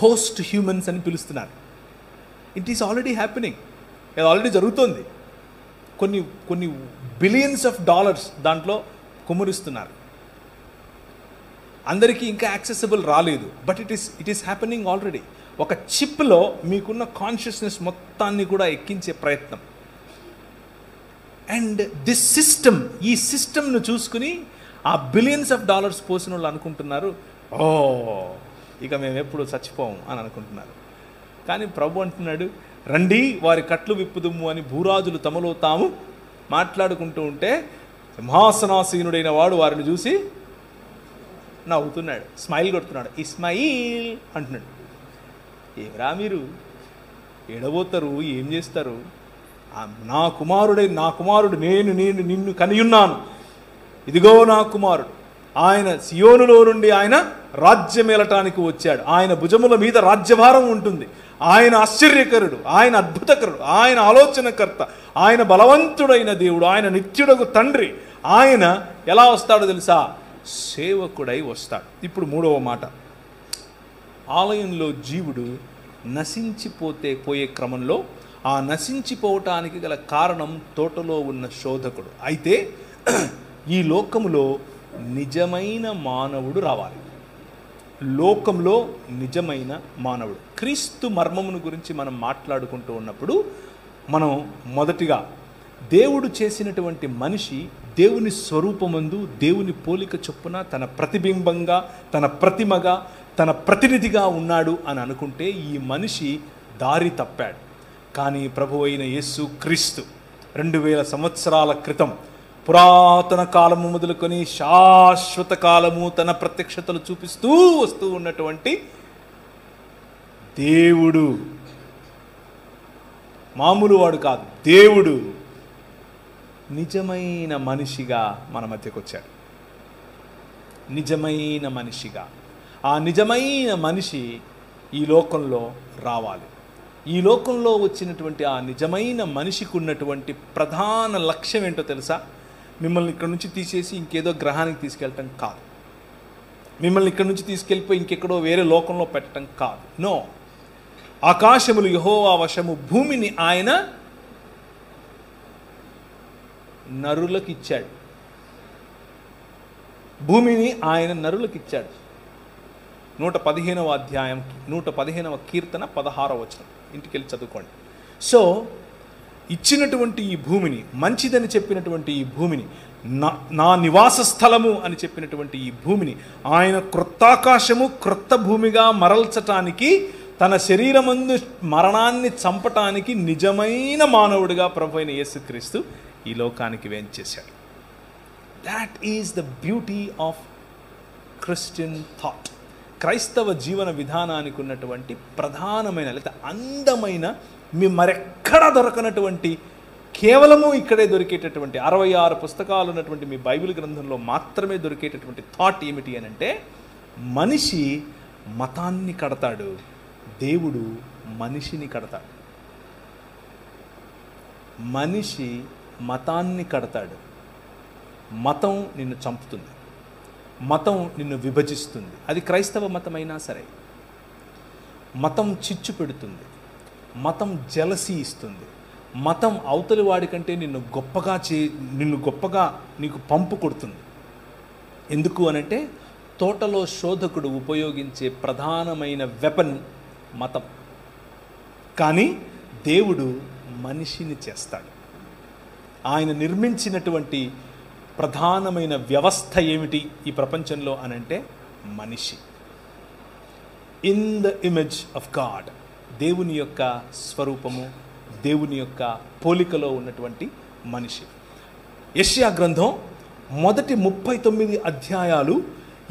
పోస్ట్ హ్యూమన్స్ అని పిలుస్తున్నారు. It is already happening. ఇది ఆల్రెడీ జరుగుతోంది. కొన్ని బిలియన్స్ ఆఫ్ డాలర్స్ దాంట్లో కుమ్మరిస్తున్నారు. అందరికీ ఇంకా యాక్సెసిబుల్ రాలేదు, but it is happening already. ఒక చిప్లో మీకున్న కాన్షియస్నెస్ మొత్తాన్ని కూడా ఎక్కించే ప్రయత్నం. అండ్ దిస్ సిస్టమ్, ఈ సిస్టమ్ను చూసుకుని ఆ బిలియన్స్ ఆఫ్ డాలర్స్ పోసిన వాళ్ళు అనుకుంటున్నారు, ఇక మేము ఎప్పుడు చచ్చిపోము అని అనుకుంటున్నారు. కానీ ప్రభు అంటున్నాడు, రండి వారి కట్లు విప్పుదుము అని భూరాజులు తమలో తాము మాట్లాడుకుంటూ ఉంటే, సింహాసనాసీనుడైన వాడు వారిని చూసి నవ్వుతున్నాడు, స్మైల్ కొడుతున్నాడు, ఇస్మాయిల్ అంటున్నాడు. ఏమరా మీరు ఎడబోతారు, ఏం చేస్తారు? నా కుమారుడు నేను నిన్ను కనియున్నాను, ఇదిగో నా కుమారుడు, ఆయన సియోనులో నుండి ఆయన రాజ్యమేలటానికి వచ్చాడు. ఆయన భుజముల మీద రాజ్యభారం ఉంటుంది. ఆయన ఆశ్చర్యకరుడు, ఆయన అద్భుతకరుడు, ఆయన ఆలోచనకర్త, ఆయన బలవంతుడైన దేవుడు, ఆయన నిత్యుడగు తండ్రి. ఆయన ఎలా వస్తాడో తెలుసా? సేవకుడై వస్తాడు. ఇప్పుడు మూడవ మాట, ఆలయంలో జీవుడు పోయే క్రమంలో ఆ నశించిపోవటానికి గల కారణం తోటలో ఉన్న శోధకుడు. అయితే ఈ లోకములో నిజమైన మానవుడు రావాలి. లోకంలో నిజమైన మానవుడు. క్రీస్తు మర్మమును గురించి మనం మాట్లాడుకుంటూ ఉన్నప్పుడు మనం మొదటిగా దేవుడు చేసినటువంటి మనిషి దేవుని స్వరూపమందు దేవుని పోలిక చొప్పున తన ప్రతిబింబంగా, తన ప్రతిమగా, తన ప్రతినిధిగా ఉన్నాడు అని అనుకుంటే ఈ మనిషి దారి తప్పాడు. కానీ ప్రభు అయిన యేసు క్రీస్తు 2000 సంవత్సరాల క్రితం పురాతన కాలము మొదలుకొని శాశ్వత కాలము తన ప్రత్యక్షతలు చూపిస్తూ వస్తూ ఉన్నటువంటి దేవుడు, మామూలు వాడు కాదు, దేవుడు నిజమైన మనిషిగా మన మధ్యకు వచ్చాడు. నిజమైన మనిషిగా. ఆ నిజమైన మనిషి ఈ లోకంలో రావాలి. ఈ లోకంలో వచ్చినటువంటి ఆ నిజమైన మనిషికి ఉన్నటువంటి ప్రధాన లక్ష్యం ఏంటో తెలుసా? మిమ్మల్ని ఇక్కడ నుంచి తీసేసి ఇంకేదో గ్రహానికి తీసుకెళ్ళటం కాదు. మిమ్మల్ని ఇక్కడ నుంచి తీసుకెళ్ళిపోయి ఇంకెక్కడో వేరే లోకంలో పెట్టడం కాదు. నో, ఆకాశములు యెహోవా వశము, భూమిని ఆయన నరులకు ఇచ్చాడు. భూమిని ఆయన నరులకు ఇచ్చాడు. 115వ అధ్యాయం 115వ కీర్తన 16వ వచనం ఇంటికి వెళ్ళి చదువుకోండి. సో ఇచ్చినటువంటి ఈ భూమిని, మంచిదని చెప్పినటువంటి ఈ భూమిని, నా నివాస స్థలము అని చెప్పినటువంటి ఈ భూమిని ఆయన క్రొత్తాకాశము క్రొత్త భూమిగా మరల్చటానికి, తన శరీరమందు మరణాన్ని చంపటానికి నిజమైన మానవుడిగా ప్రభు అయిన యేసుక్రీస్తు ఈ లోకానికి వేంచేశాడు. That is the beauty of Christian thought. క్రైస్తవ జీవన విధానానికి ఉన్నటువంటి ప్రధానమైన లేదా అందమైన, మీ మరెక్కడా దొరకనటువంటి, కేవలము ఇక్కడే దొరికేటటువంటి 66 పుస్తకాలు ఉన్నటువంటి మీ బైబిల్ గ్రంథంలో మాత్రమే దొరికేటటువంటి థాట్ ఏమిటి అని అంటే, మనిషి మతాన్ని కడతాడు, దేవుడు మనిషిని కడతాడు. మనిషి మతాన్ని కడతాడు. మతం నిన్ను చంపుతుంది, మతం నిన్ను విభజిస్తుంది. అది క్రైస్తవ మతమైనా సరే. మతం చిచ్చు పెడుతుంది, మతం జలసీ ఇస్తుంది, మతం అవతలి వాడికంటే నిన్ను గొప్పగా నీకు పంపు కొడుతుంది. ఎందుకు అనంటే, తోటలో శోధకుడు ఉపయోగించే ప్రధానమైన వెపన్ మతం. కానీ దేవుడు మనిషిని చేస్తాడు. ఆయన నిర్మించినటువంటి ప్రధానమైన వ్యవస్థ ఏమిటి ఈ ప్రపంచంలో అనంటే, మనిషి. In the image of God, దేవుని యొక్క స్వరూపము, దేవుని యొక్క పోలికలో ఉన్నటువంటి మనిషి. యెషయా గ్రంథం మొదటి 39 అధ్యాయాలు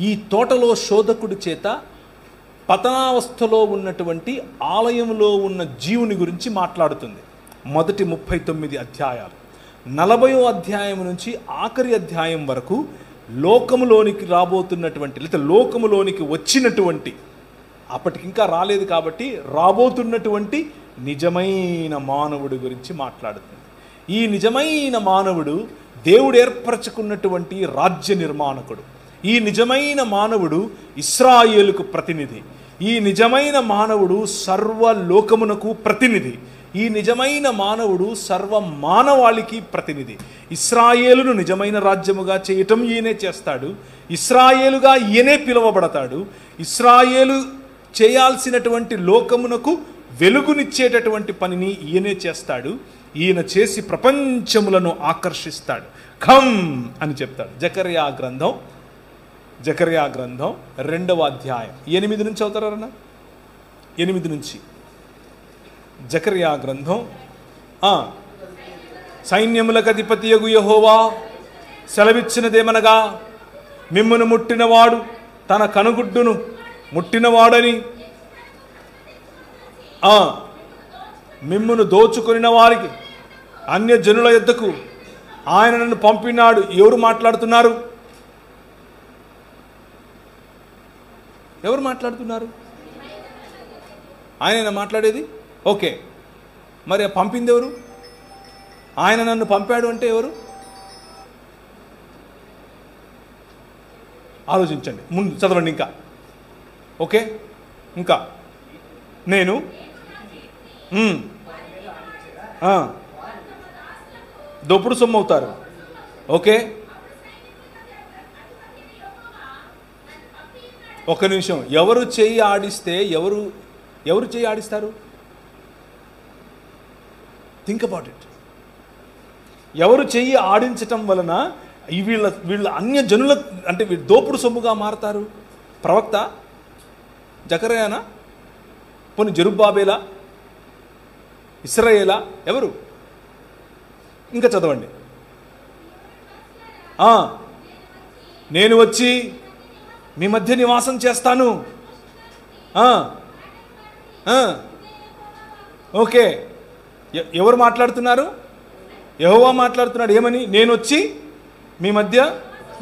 ఈ తోటలో శోధకుడి చేత పతనావస్థలో ఉన్నటువంటి ఆలయంలో ఉన్న జీవుని గురించి మాట్లాడుతుంది. మొదటి 39 అధ్యాయాలు. 40వ అధ్యాయం నుంచి ఆఖరి అధ్యాయం వరకు లోకములోనికి రాబోతున్నటువంటి, లేదా లోకములోనికి వచ్చినటువంటి, అప్పటికింకా రాలేదు కాబట్టి రాబోతున్నటువంటి నిజమైన మానవుడి గురించి మాట్లాడుతుంది. ఈ నిజమైన మానవుడు దేవుడు ఏర్పరచుకున్నటువంటి రాజ్య నిర్మాణకుడు. ఈ నిజమైన మానవుడు ఇశ్రాయేలుకు ప్రతినిధి. ఈ నిజమైన మానవుడు సర్వలోకమునకు ప్రతినిధి. ఈ నిజమైన మానవుడు సర్వ మానవాళికి ప్రతినిధి. ఇశ్రాయేలును నిజమైన రాజ్యముగా చేయటం ఈయనే చేస్తాడు. ఇశ్రాయేలుగా ఈయనే పిలువబడతాడు. ఇశ్రాయేలు చేయాల్సినటువంటి లోకమునకు వెలుగునిచ్చేటటువంటి పనిని ఈయనే చేస్తాడు. ఈయన చేసి ప్రపంచములను ఆకర్షిస్తాడు. ఖమ్ అని చెప్తాడు. జకర్యా గ్రంథం 2వ అధ్యాయం 8 నుంచి అవుతారన్నా, 8 నుంచి. జకర్యా గ్రంథం, సైన్యములకు అధిపతియగు యెహోవా సెలవిచ్చినదేమనగా, మిమ్మును ముట్టినవాడు తన కనుగుడ్డును ముట్టినవాడని, మిమ్మును దోచుకొనిన వారికి అన్యజనుల యొద్దకు ఆయన నన్ను పంపినాడు. ఎవరు మాట్లాడుతున్నారు? ఎవరు మాట్లాడుతున్నారు? ఆయన మాట్లాడేది. ఓకే, మరి పంపింది ఎవరు? ఆయన నన్ను పంపాడు అంటే ఎవరు? ఆలోచించండి, ముందు చదవండి ఇంకా. ఓకే, ఇంకా నేను దోపుడు సొమ్ము అవుతారు. ఓకే, ఒక్క నిమిషం. ఎవరు చెయ్యి ఆడిస్తే ఎవరు చెయ్యి ఆడిస్తారు? Think about it. ఎవరు చెయ్యి ఆడించటం వలన వీళ్ళ అన్య జనుల అంటే దోపుడు సొమ్ముగా మారతారు? ప్రవక్త? జకర్యానా? పోనీ జెరుబ్బాబేలా? ఇశ్రాయేలా? ఎవరు? ఇంకా చదవండి. నేను వచ్చి మీ మధ్య నివాసం చేస్తాను. ఓకే, ఎవరు మాట్లాడుతున్నారు? యెహోవా మాట్లాడుతున్నాడు. ఏమని? నేను వచ్చి మీ మధ్య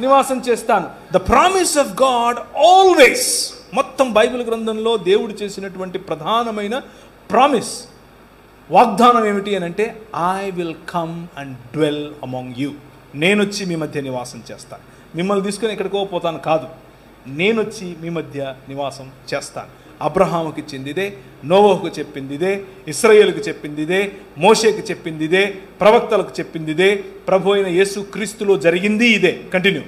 నివాసం చేస్తాను. The promise of God always. మొత్తం బైబిల్ గ్రంథంలో దేవుడు చేసినటువంటి ప్రధానమైన ప్రామిస్, వాగ్దానం ఏమిటి అని అంటే, I will come and dwell among you. నేను వచ్చి మీ మధ్య నివాసం చేస్తాను. మిమ్మల్ని తీసుకుని ఎక్కడికో పోతాను కాదు, నేను వచ్చి మీ మధ్య నివాసం చేస్తాను. అబ్రహాముకి ఇచ్చింది ఇదే, నోవహుకు చెప్పింది ఇదే, ఇశ్రాయేలుకు చెప్పింది ఇదే, మోషేకి చెప్పింది ఇదే, ప్రవక్తలకు చెప్పింది ఇదే, ప్రభు అయిన యేసు క్రీస్తులో జరిగింది ఇదే. కంటిన్యూ.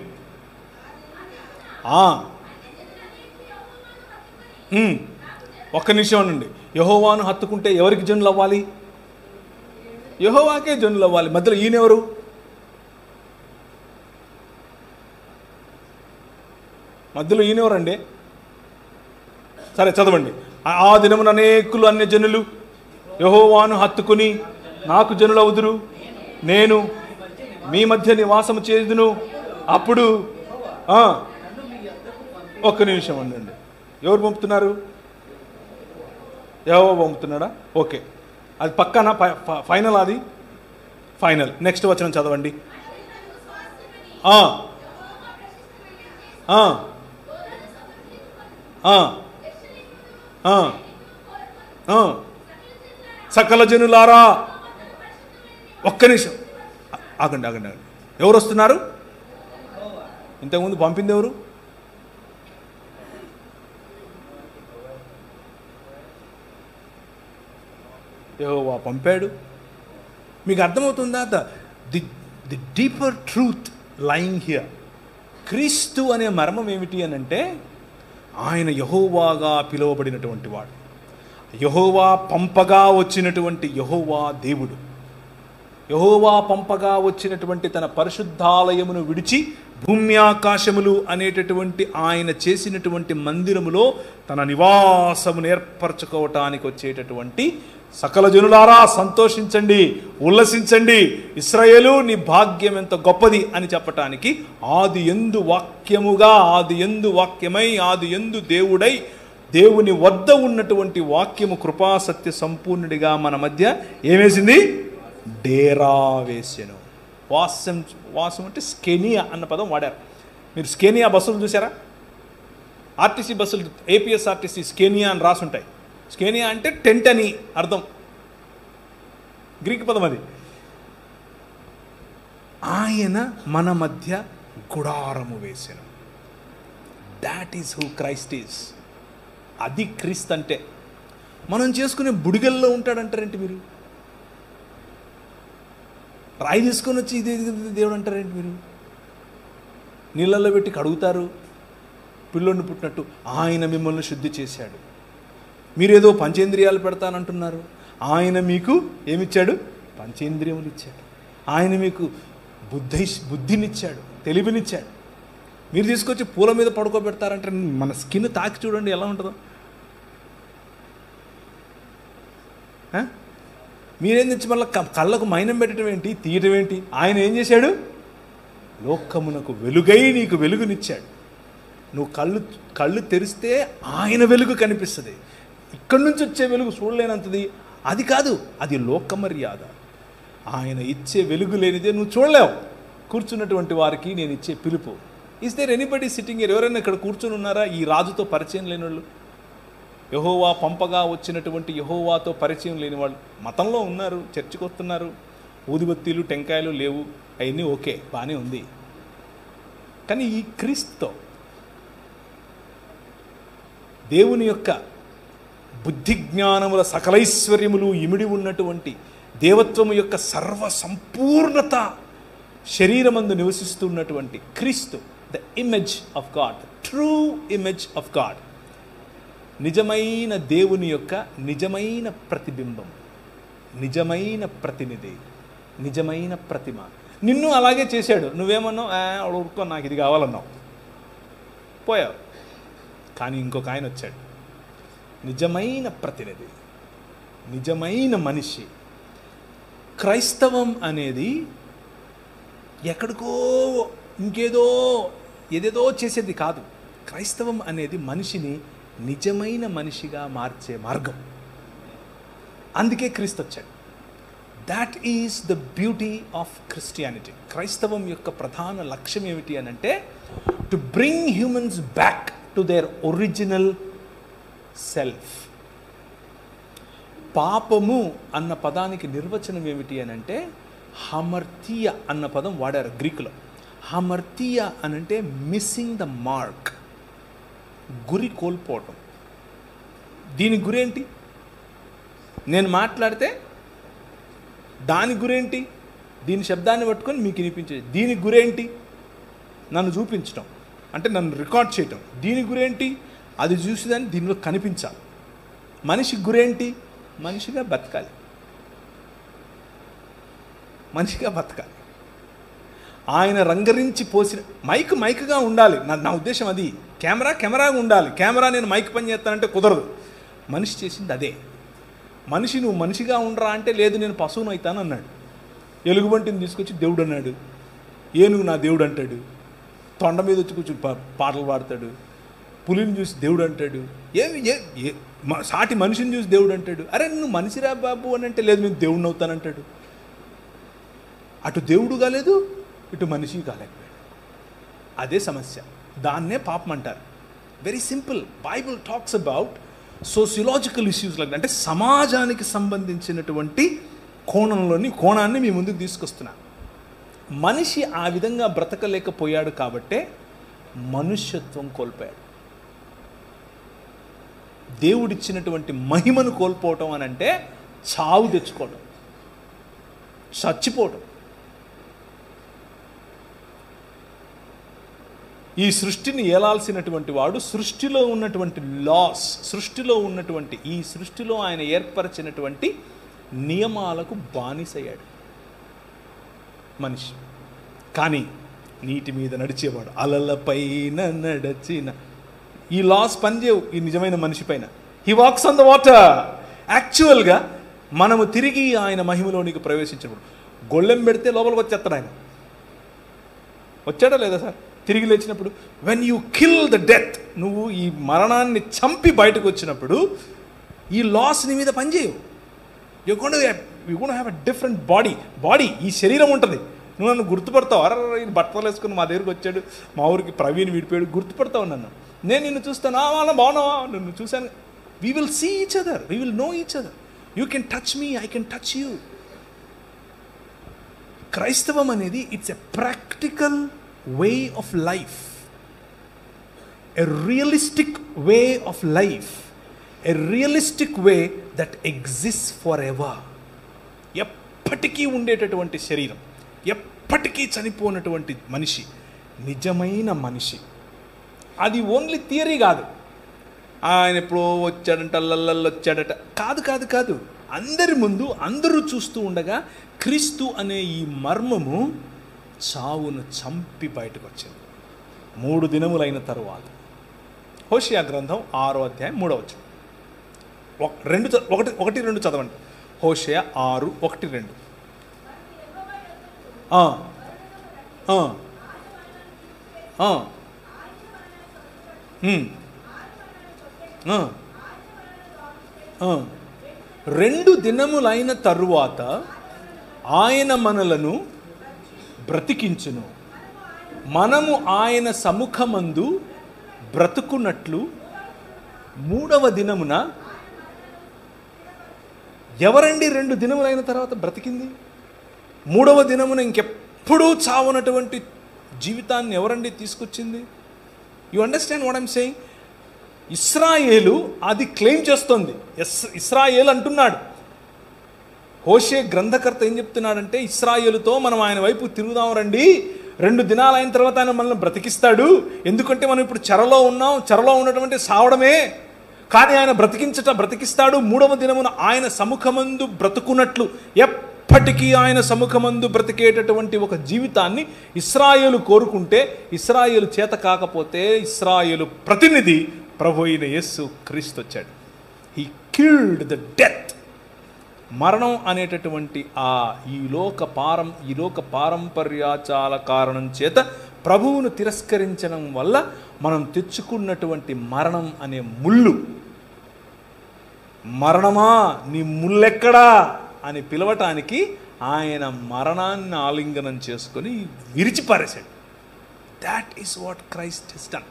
ఒక్క నిమిషం నుండి. యెహోవాను హత్తుకుంటే ఎవరికి జనులు అవ్వాలి? యెహోవాకే జనులు అవ్వాలి. మధ్యలో ఈయనెవరు? మధ్యలో ఈయనెవరండి? సరే చదవండి. ఆ దినమున అనేకులు అన్య జనులు యెహోవాను హత్తుకుని నాకు జనులు అవుదురు, నేను మీ మధ్య నివాసము చేదును. అప్పుడు ఒక్క నిమిషం ఉండండి. ఎవరు పంపుతున్నారు? యెహోవా పంపుతున్నాడా? ఓకే, అది పక్కన ఫైనల్. అది ఫైనల్. నెక్స్ట్ వచనం చదవండి. సకల జనులారా. ఒక్క నిమిషం ఆగండి. ఎవరు వస్తున్నారు? ఇంతకుముందు పంపింది ఎవరు? యెహోవా పంపాడు. మీకు అర్థమవుతుందా? The deeper truth lying here. క్రీస్తు అనే మర్మం ఏమిటి అని అంటే, ఆయన యెహోవాగా పిలువబడినటువంటి వాడు, యెహోవా పంపగా వచ్చినటువంటి యెహోవా దేవుడు. యెహోవా పంపగా వచ్చినటువంటి తన పరిశుద్ధాలయమును విడిచి భూమ్యాకాశములు అనేటటువంటి ఆయన చేసినటువంటి మందిరములో తన నివాసమును ఏర్పరచుకోవటానికి వచ్చేటటువంటి సకల జనులారా సంతోషించండి, ఉల్లసించండి, ఇశ్రాయేలు నీ భాగ్యం ఎంత గొప్పది అని చెప్పటానికి ఆది యందు వాక్యముగా, ఆది యందు వాక్యమై, ఆది యందు దేవుడై, దేవుని వద్ద ఉన్నటువంటి వాక్యము కృపాసత్య సంపూర్ణుడిగా మన మధ్య ఏమేసింది? డేరా వేసెను. వాసం అంటే స్కెనియా అన్న పదం వాడారు. మీరు స్కెనియా బస్సులు చూసారా? ఆర్టీసీ బస్సులు, ఏపీఎస్ఆర్టీసీ స్కెనియా అని రాసుంటాయి. స్కెనియా అంటే టెంట్ అని అర్థం, గ్రీక్ పదం అది. ఆయన మన మధ్య గుడారము వేసెను. That is who Christ is. అది క్రీస్తు అంటే. మనం చేసుకునే బుడిగల్లో ఉంటాడంటారేంటి మీరు? రాయి తీసుకొని వచ్చి ఇది దేవుడు అంటారేంటి మీరు? నీళ్ళల్లో పెట్టి కడుగుతారు పిల్లోడిని పుట్టినట్టు. ఆయన మిమ్మల్ని శుద్ధి చేశాడు. మీరేదో పంచేంద్రియాలు పెడతానంటున్నారు. ఆయన మీకు ఏమిచ్చాడు? పంచేంద్రియములు ఇచ్చాడు. ఆయన మీకు బుద్ధినిచ్చాడు, తెలివినిచ్చాడు. మీరు తీసుకొచ్చి పూల మీద పడుకోబెడతారంటే మన స్కిన్ తాకి చూడండి ఎలా ఉంటుందో. మీరేం తెచ్చి మళ్ళీ కళ్ళకు మైనం పెట్టడం ఏంటి, తీయటం ఏంటి? ఆయన ఏం చేశాడు? లోకమునకు వెలుగై నీకు వెలుగునిచ్చాడు. నువ్వు కళ్ళు తెరిస్తే ఆయన వెలుగు కనిపిస్తుంది. ఇక్కడి నుంచి వచ్చే వెలుగు చూడలేనంతది అది కాదు, అది లోకమర్యాద. ఆయన ఇచ్చే వెలుగు లేనిదే నువ్వు చూడలేవు. కూర్చున్నటువంటి వారికి నేను ఇచ్చే పిలుపు, is there anybody sitting here? ఎవరైనా ఇక్కడ కూర్చొని ఉన్నారా ఈ రాజుతో పరిచయం లేని వాళ్ళు? యెహోవా పంపగా వచ్చినటువంటి యెహోవాతో పరిచయం లేని వాళ్ళు మతంలో ఉన్నారు, చర్చికి వస్తున్నారు, ఊదిబత్తీలు టెంకాయలు లేవు, అవన్నీ ఓకే, బాగానే ఉంది. కానీ ఈ క్రీస్తుతో దేవుని యొక్క బుద్ధి జ్ఞానముల సకలైశ్వర్యములు ఇమిడి ఉన్నటువంటి దేవత్వము యొక్క సర్వ సంపూర్ణత శరీరమందు నివసిస్తున్నటువంటి క్రీస్తు, the image of God, true image of God, నిజమైన దేవుని యొక్క నిజమైన ప్రతిబింబం, నిజమైన ప్రతినిధి, నిజమైన ప్రతిమ. నిన్ను అలాగే చేశాడు. నువ్వేమన్నావు? ఊరుకో, నాకు ఇది కావాలన్నావు, పోయావు. కానీ ఇంకొక ఆయన వచ్చాడు, నిజమైన ప్రతినిధి, నిజమైన మనిషి. క్రైస్తవం అనేది ఎక్కడికో ఏదేదో చేసేది కాదు. క్రైస్తవం అనేది మనిషిని నిజమైన మనిషిగా మార్చే మార్గం. అందుకే క్రీస్తు వచ్చాడు. That is the beauty of Christianity. క్రైస్తవం యొక్క ప్రధాన లక్ష్యం ఏమిటి అని అంటే, to bring humans back to their original self. పాపము అన్న పదానికి నిర్వచనం ఏమిటి అని అంటే, హమర్తియ అన్న పదం వాడారు గ్రీకులో. హమర్తియ అనంటే మిస్సింగ్ ద మార్క్, గురి కోల్పోవటం. దీని గురేంటి? నేను మాట్లాడితే దాని గురేంటి? దీని శబ్దాన్ని పట్టుకొని మీకు వినిపించేది. దీని గురేంటి? నన్ను చూపించటం, అంటే నన్ను రికార్డ్ చేయటం. దీని గురేంటి? అది చూసేదాన్ని దీనిలో కనిపించాలి. మనిషి గురేంటి? మనిషిగా బతకాలి, మనిషిగా బతకాలి. ఆయన రంగరించి పోసిన మైక్గా ఉండాలి. నా ఉద్దేశం అది. కెమెరాగా ఉండాలి. కెమెరా నేను మైక్ పని చేస్తానంటే కుదరదు. మనిషి చేసింది అదే. మనిషి నువ్వు మనిషిగా ఉండరా అంటే, లేదు నేను పశువును అవుతాను అన్నాడు. ఎలుగుబంటిని తీసుకొచ్చి దేవుడు అన్నాడు. ఏనుగు నా దేవుడు అంటాడు. తొండ మీద వచ్చి కూర్చొని పాటలు పాడతాడు. పులిని చూసి దేవుడు అంటాడు. సాటి మనిషిని చూసి దేవుడు అంటాడు. అరే నువ్వు మనిషిరా బాబు అని అంటే, లేదు నేను దేవుడిని అవుతానంటాడు. అటు దేవుడు కాలేదు, ఇటు మనిషి కాలేకపోయాడు. అదే సమస్య. దాన్నే పాపం అంటారు. Very simple. Bible talks about sociological issues లాగా, అంటే సమాజానికి సంబంధించినటువంటి కోణాన్ని మీ ముందుకు తీసుకొస్తున్నా. మనిషి ఆ విధంగా బ్రతకలేకపోయాడు కాబట్టే మనుష్యత్వం కోల్పోయాడు. దేవుడిచ్చినటువంటి మహిమను కోల్పోవటం అని అంటే చావు తెచ్చుకోవటం, చచ్చిపోవటం. ఈ సృష్టిని ఏలాల్సినటువంటి వాడు, సృష్టిలో ఉన్నటువంటి లాస్, సృష్టిలో ఉన్నటువంటి ఈ సృష్టిలో ఆయన ఏర్పరిచినటువంటి నియమాలకు బానిసయ్యాడు మనిషి. కానీ నీటి మీద నడిచేవాడు, అలలపైన నడిచిన ఈ లాస్ పనిచేయవు ఈ నిజమైన మనిషి పైన. He walks on the water. యాక్చువల్గా మనము తిరిగి ఆయన మహిమలోనికి ప్రవేశించినప్పుడు గొళ్ళెం పెడితే లోపలికి వచ్చేస్తాడు ఆయన. వచ్చాడా లేదా సార్? తిరిగి లేచినప్పుడు when you kill the death, నువ్వు ఈ మరణాన్ని చంపి బయటకు వచ్చినప్పుడు ఈ లాస్ నీ మీద పనిచేయవు. You gonna have a different body. ఈ శరీరం ఉంటుంది. నువ్వు నన్ను గుర్తుపడతావు. అరే ఈ బట్టలు వేసుకుని మా దగ్గరికి వచ్చాడు, మా ఊరికి ప్రవీణ్ విడిపోయాడు, గుర్తుపడతావు నన్ను. నేను నిన్ను చూస్తాను, వాళ్ళ బాగున్నావా, నిన్ను చూశాను. We will see each other, we will know each other. You can touch me, I can touch you. క్రైస్తవం అనేది it's a practical way of life, a realistic way of life, a realistic way that exist forever. ఎప్పటికీ ఉండేటటువంటి శరీరం, ఎప్పటికీ చనిపోయినటువంటి మనిషి, నిజమైన మనిషి. అది ఓన్లీ థియరీ కాదు. ఆయన ఎప్పుడో వచ్చాడంట, అల్లల్లో వచ్చాడట, కాదు. అందరి ముందు అందరూ చూస్తూ ఉండగా క్రీస్తు అనే ఈ మర్మము చావును చంపి బయటకు వచ్చింది 3 దినములైన తరువాత. హోషేయ గ్రంథం 6వ అధ్యాయం 3వ వచనం. 1-2 చదవండి. హోషేయ 6:1-2. రెండు దినములైన తరువాత ఆయన మనలను బ్రతికించును, మనము ఆయన సముఖమందు బ్రతుకున్నట్లు మూడవ దినమున ఎవరండి 2 దినములైన తర్వాత బ్రతికింది? మూడవ దినమున ఇంకెప్పుడూ చావనటువంటి జీవితాన్ని ఎవరండి తీసుకొచ్చింది? You understand what I'm saying? ఇశ్రాయేలు అది క్లెయిమ్ చేస్తోంది. ఇశ్రాయేల్ అంటున్నాడు. హోషే గ్రంథకర్త ఏం చెప్తున్నాడంటే, ఇశ్రాయేలుతో మనం ఆయన వైపు తిరుగుదాం రండి, 2 దినాలు అయిన తర్వాత ఆయన మనల్ని బ్రతికిస్తాడు. ఎందుకంటే మనం ఇప్పుడు చెరలో ఉన్నాం, చెరలో ఉన్నటువంటి సావడమే, కానీ ఆయన బ్రతికిస్తాడు. మూడవ దినమున ఆయన సముఖమందు బ్రతుకున్నట్లు, ఎప్పటికీ ఆయన సముఖమందు బ్రతికేటటువంటి ఒక జీవితాన్ని ఇశ్రాయేలు కోరుకుంటే, ఇశ్రాయేలు చేత కాకపోతే ఇశ్రాయేలు ప్రతినిధి ప్రభు అయిన యేసు క్రీస్తు వచ్చాడు. He killed the death. మరణం అనేటటువంటి ఈ లోక పారంపర్యాచాల కారణం చేత ప్రభువును తిరస్కరించడం వల్ల మనం తెచ్చుకున్నటువంటి మరణం అనే ముళ్ళు, మరణమా నీ ముల్లెక్కడా అని పిలవటానికి ఆయన మరణాన్ని ఆలింగనం చేసుకొని విరిచిపారేశాడు. That is what Christ has done.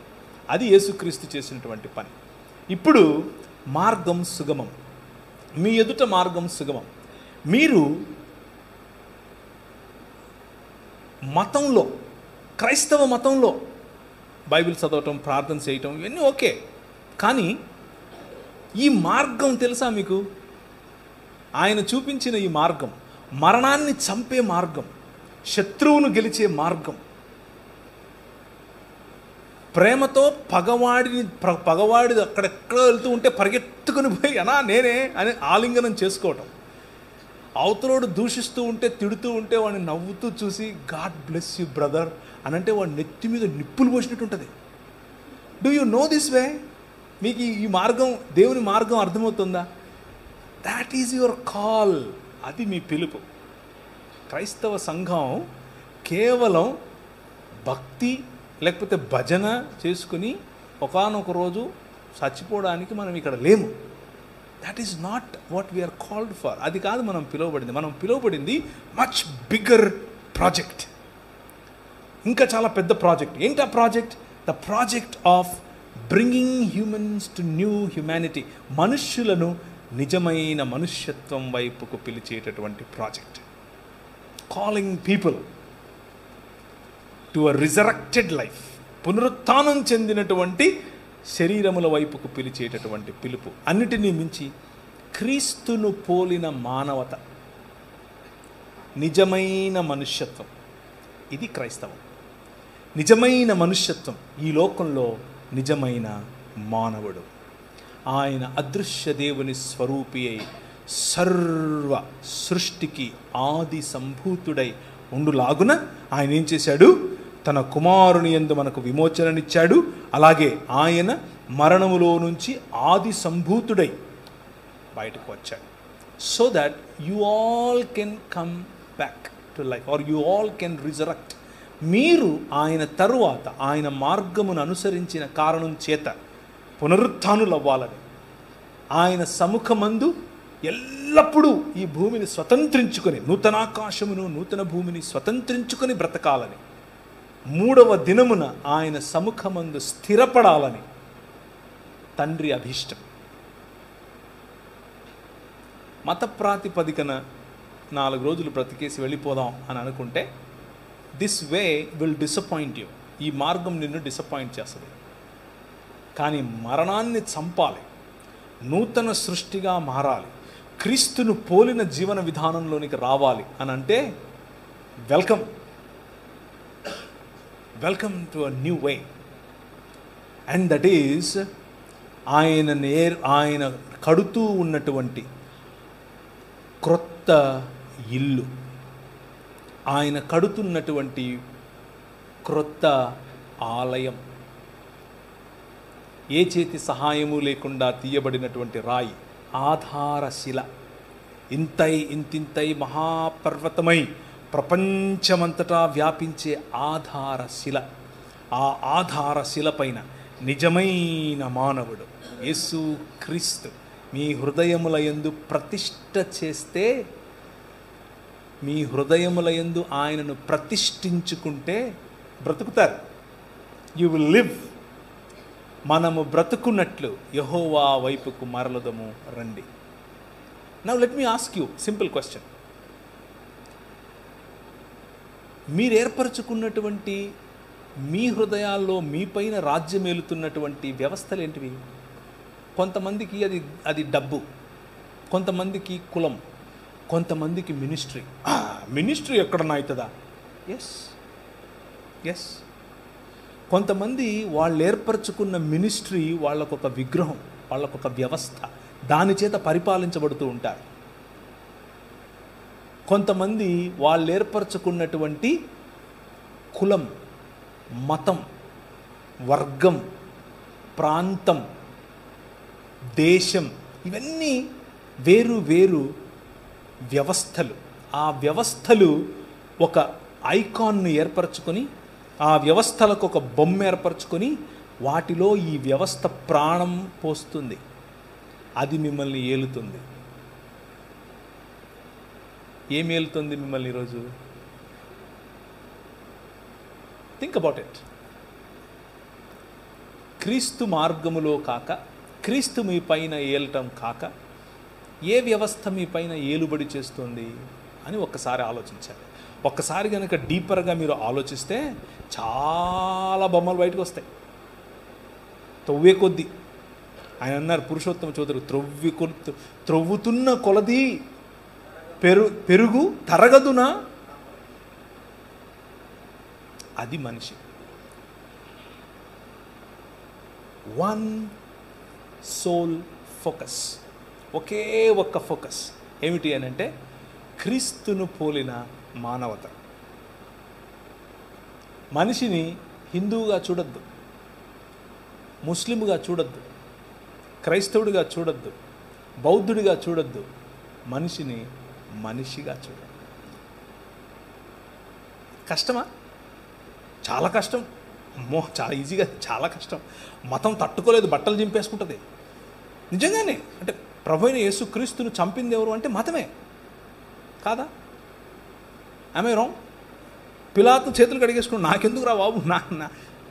అది యేసుక్రీస్తు చేసినటువంటి పని. ఇప్పుడు మార్గం సుగమం. మీ ఎదుట మార్గం సుగమం. మీరు మతంలో, క్రైస్తవ మతంలో బైబిల్ చదవటం, ప్రార్థన చేయటం ఇవన్నీ ఓకే, కానీ ఈ మార్గం తెలుసా మీకు? ఆయన చూపించిన ఈ మార్గం మరణాన్ని చంపే మార్గం, శత్రువును గెలిచే మార్గం, ప్రేమతో పగవాడి అక్కడెక్కడ వెళ్తూ ఉంటే పరిగెత్తుకుని పోయి అనా నేనే అని ఆలింగనం చేసుకోవటం, అవతలోడు దూషిస్తూ ఉంటే, తిడుతూ ఉంటే వాడిని నవ్వుతూ చూసి గాడ్ బ్లెస్ యూ బ్రదర్ అని అంటే వాడి నెత్తి మీద నిప్పులు పోసినట్టు ఉంటుంది. Do you know this way? మీకు ఈ మార్గం, దేవుని మార్గం అర్థమవుతుందా? That is your call. అది మీ పిలుపు. క్రైస్తవ సంఘం కేవలం భక్తి లేకపోతే భజన చేసుకుని ఒకానొక రోజు చచ్చిపోవడానికి మనం ఇక్కడ లేము. That is not what we are called for. అది కాదు మనం పిలువబడింది. మనం పిలువబడింది మచ్ బిగ్గర్ ప్రాజెక్ట్, ఇంకా చాలా పెద్ద ప్రాజెక్ట్. ఏంటి ఆ project? The project of bringing humans to new humanity. మనుష్యులను నిజమైన మనుష్యత్వం వైపుకు పిలిచేటటువంటి project. Calling people to a resurrected life. పునరుత్థానం చెందినటువంటి శరీరముల వైపుకు పిలిచేటటువంటి పిలుపు. అన్నిటినీ మించి క్రీస్తును పోలిన మానవత, నిజమైన మనుష్యత్వం. ఇది క్రైస్తవం. నిజమైన మనుష్యత్వం. ఈ లోకంలో నిజమైన మానవుడు. ఆయన అదృశ్య దేవుని స్వరూపి అయి సర్వ సృష్టికి ఆది సంభూతుడై ఉండులాగున ఆయన ఏం చేశాడు? తన కుమారుని యందు మనకు విమోచననిచ్చాడు. అలాగే ఆయన మరణములో నుంచి ఆది సంభూతుడై బయటకు వచ్చాడు. So that you all can come back to life or you all can resurrect. మీరు ఆయన తరువాత ఆయన మార్గమును అనుసరించిన కారణం చేత పునరుత్థానులవ్వాలని, ఆయన సముఖమందు ఎల్లప్పుడూ ఈ భూమిని స్వతంత్రించుకొని, నూతనాకాశమును నూతన భూమిని స్వతంత్రించుకొని బ్రతకాలని, మూడవ దినమున ఆయన సముఖమందు స్థిరపడాలని తండ్రి అభీష్టం. మత ప్రాతిపదికన 4 రోజులు బ్రతికేసి వెళ్ళిపోదాం అని అనుకుంటే this way will disappoint you. ఈ మార్గం నిన్ను డిసప్పాయింట్ చేస్తుంది. కానీ మరణాన్ని చంపాలి, నూతన సృష్టిగా మారాలి, క్రీస్తును పోలిన జీవన విధానంలోనికి రావాలి అని అంటే welcome to a new way. And that is ఆయన కడుతూ ఉన్నటువంటి క్రొత్త ఇల్లు, ఆయన కడుతున్నటువంటి క్రొత్త ఆలయం, ఏ చేతి సహాయము లేకుండా తీయబడినటువంటి రాయి, ఆధారశిల, ఇంతింతై మహాపర్వతమై ప్రపంచమంతటా వ్యాపించే ఆధారశిల. ఆ ఆధారశిల పైన నిజమైన మానవుడు యేసు క్రీస్తు మీ హృదయముల యందు ప్రతిష్ఠ చేస్తే, మీ హృదయముల యందు ఆయనను ప్రతిష్ఠించుకుంటే బ్రతుకుతారు. You will live. మనము బ్రతుకున్నట్లు యెహోవా వైపుకు మరలుదము రండి. Now let me ask you simple question. మీరు ఏర్పరచుకున్నటువంటి మీ హృదయాల్లో మీ పైన రాజ్యమేలుతున్నటువంటి వ్యవస్థలు ఏంటివి? కొంతమందికి అది డబ్బు, కొంతమందికి కులం, కొంతమందికి మినిస్ట్రీ. మినిస్ట్రీ ఎక్కడన్నా అవుతుందా? Yes yes. కొంతమంది వాళ్ళు ఏర్పరచుకున్న మినిస్ట్రీ వాళ్ళకొక విగ్రహం, వాళ్ళకొక వ్యవస్థ, దాని చేత పరిపాలించబడుతూ ఉంటారు. కొంతమంది వాళ్ళు ఏర్పరచుకున్నటువంటి కులం, మతం, వర్గం, ప్రాంతం, దేశం, ఇవన్నీ వేరు వేరు వ్యవస్థలు. ఆ వ్యవస్థలు ఒక ఐకాన్ను ఏర్పరచుకొని, ఆ వ్యవస్థలకు ఒక బొమ్మ ఏర్పరచుకొని, వాటిలో ఈ వ్యవస్థ ప్రాణం పోస్తుంది. అది మిమ్మల్ని ఏలుతుంది. ఏం ఏలుతుంది మిమ్మల్ని ఈరోజు? Think about it. క్రీస్తు మార్గములో కాక, క్రీస్తు మీ పైన ఏలటం కాక, ఏ వ్యవస్థ మీ పైన ఏలుబడి చేస్తుంది అని ఒక్కసారి ఆలోచించాలి. ఒక్కసారి కనుక డీపర్గా మీరు ఆలోచిస్తే చాలా బొమ్మలు బయటకు వస్తాయి. తవ్వే కొద్దీ ఆయన అన్నారు, పురుషోత్తమ చౌదరి, త్రవ్వుతున్న కొలది పెరుగు తరగదునా. అది మనిషి. వన్ సోల్ ఫోకస్, ఒకే ఒక్క ఫోకస్. ఏమిటి అని అంటే క్రీస్తును పోలిన మానవత. మనిషిని హిందువుగా చూడొద్దు, ముస్లింగా చూడొద్దు, క్రైస్తవుడిగా చూడొద్దు, బౌద్ధుడిగా చూడొద్దు. మనిషిని మనిషిగా చూడండి. కష్టమా? చాలా కష్టం. అమ్మో, చాలా ఈజీగా, చాలా కష్టం. మతం తట్టుకోలేదు, బట్టలు చింపేసుకుంటుంది. నిజంగానే. అంటే ప్రభు అయిన యేసుక్రీస్తును చంపింది ఎవరు అంటే మతమే కాదా? ఆమె రాంగ్? పిలాతు చేతులు కడిగేసుకున్నాడు, నాకెందుకు రా బాబు,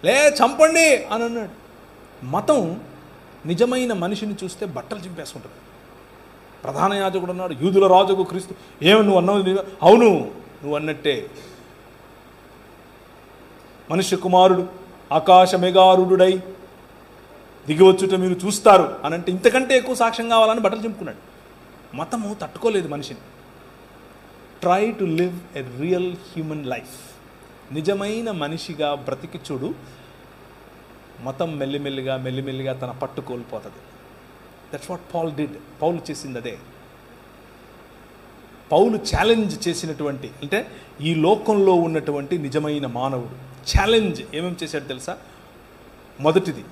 లే చంపండి అని అన్నాడు. మతం నిజమైన మనిషిని చూస్తే బట్టలు చింపేసుకుంటుంది. ప్రధాన యాజకుడు అన్నాడు, యూదుల రాజుకు క్రీస్తు. ఏమి నువ్వు అన్నావు? అవును, నువ్వు అన్నట్టే. మనుష్య కుమారుడు ఆకాశ మేఘారుడై దిగివచ్చుట మీరు చూస్తారు అని అంటే ఇంతకంటే ఎక్కువ సాక్ష్యం కావాలని బట్టలు చింపుకున్నాడు. మతము తట్టుకోలేదు మనిషిని. Try to live a real human life. నిజమైన మనిషిగా బ్రతికి చూడు. మతం మెల్లిమెల్లిగా మెల్లిమెల్లిగా తన పట్టు కోల్పోతుంది. That's what Paul did. Paulu చేసింది అదే. పౌలు ఛాలెంజ్ చేసినటువంటి, అంటే ఈ లోకంలో ఉన్నటువంటి నిజమైన మానవుడు ఛాలెంజ్ ఏమేమి చేశాడు తెలుసా? మొదటిది,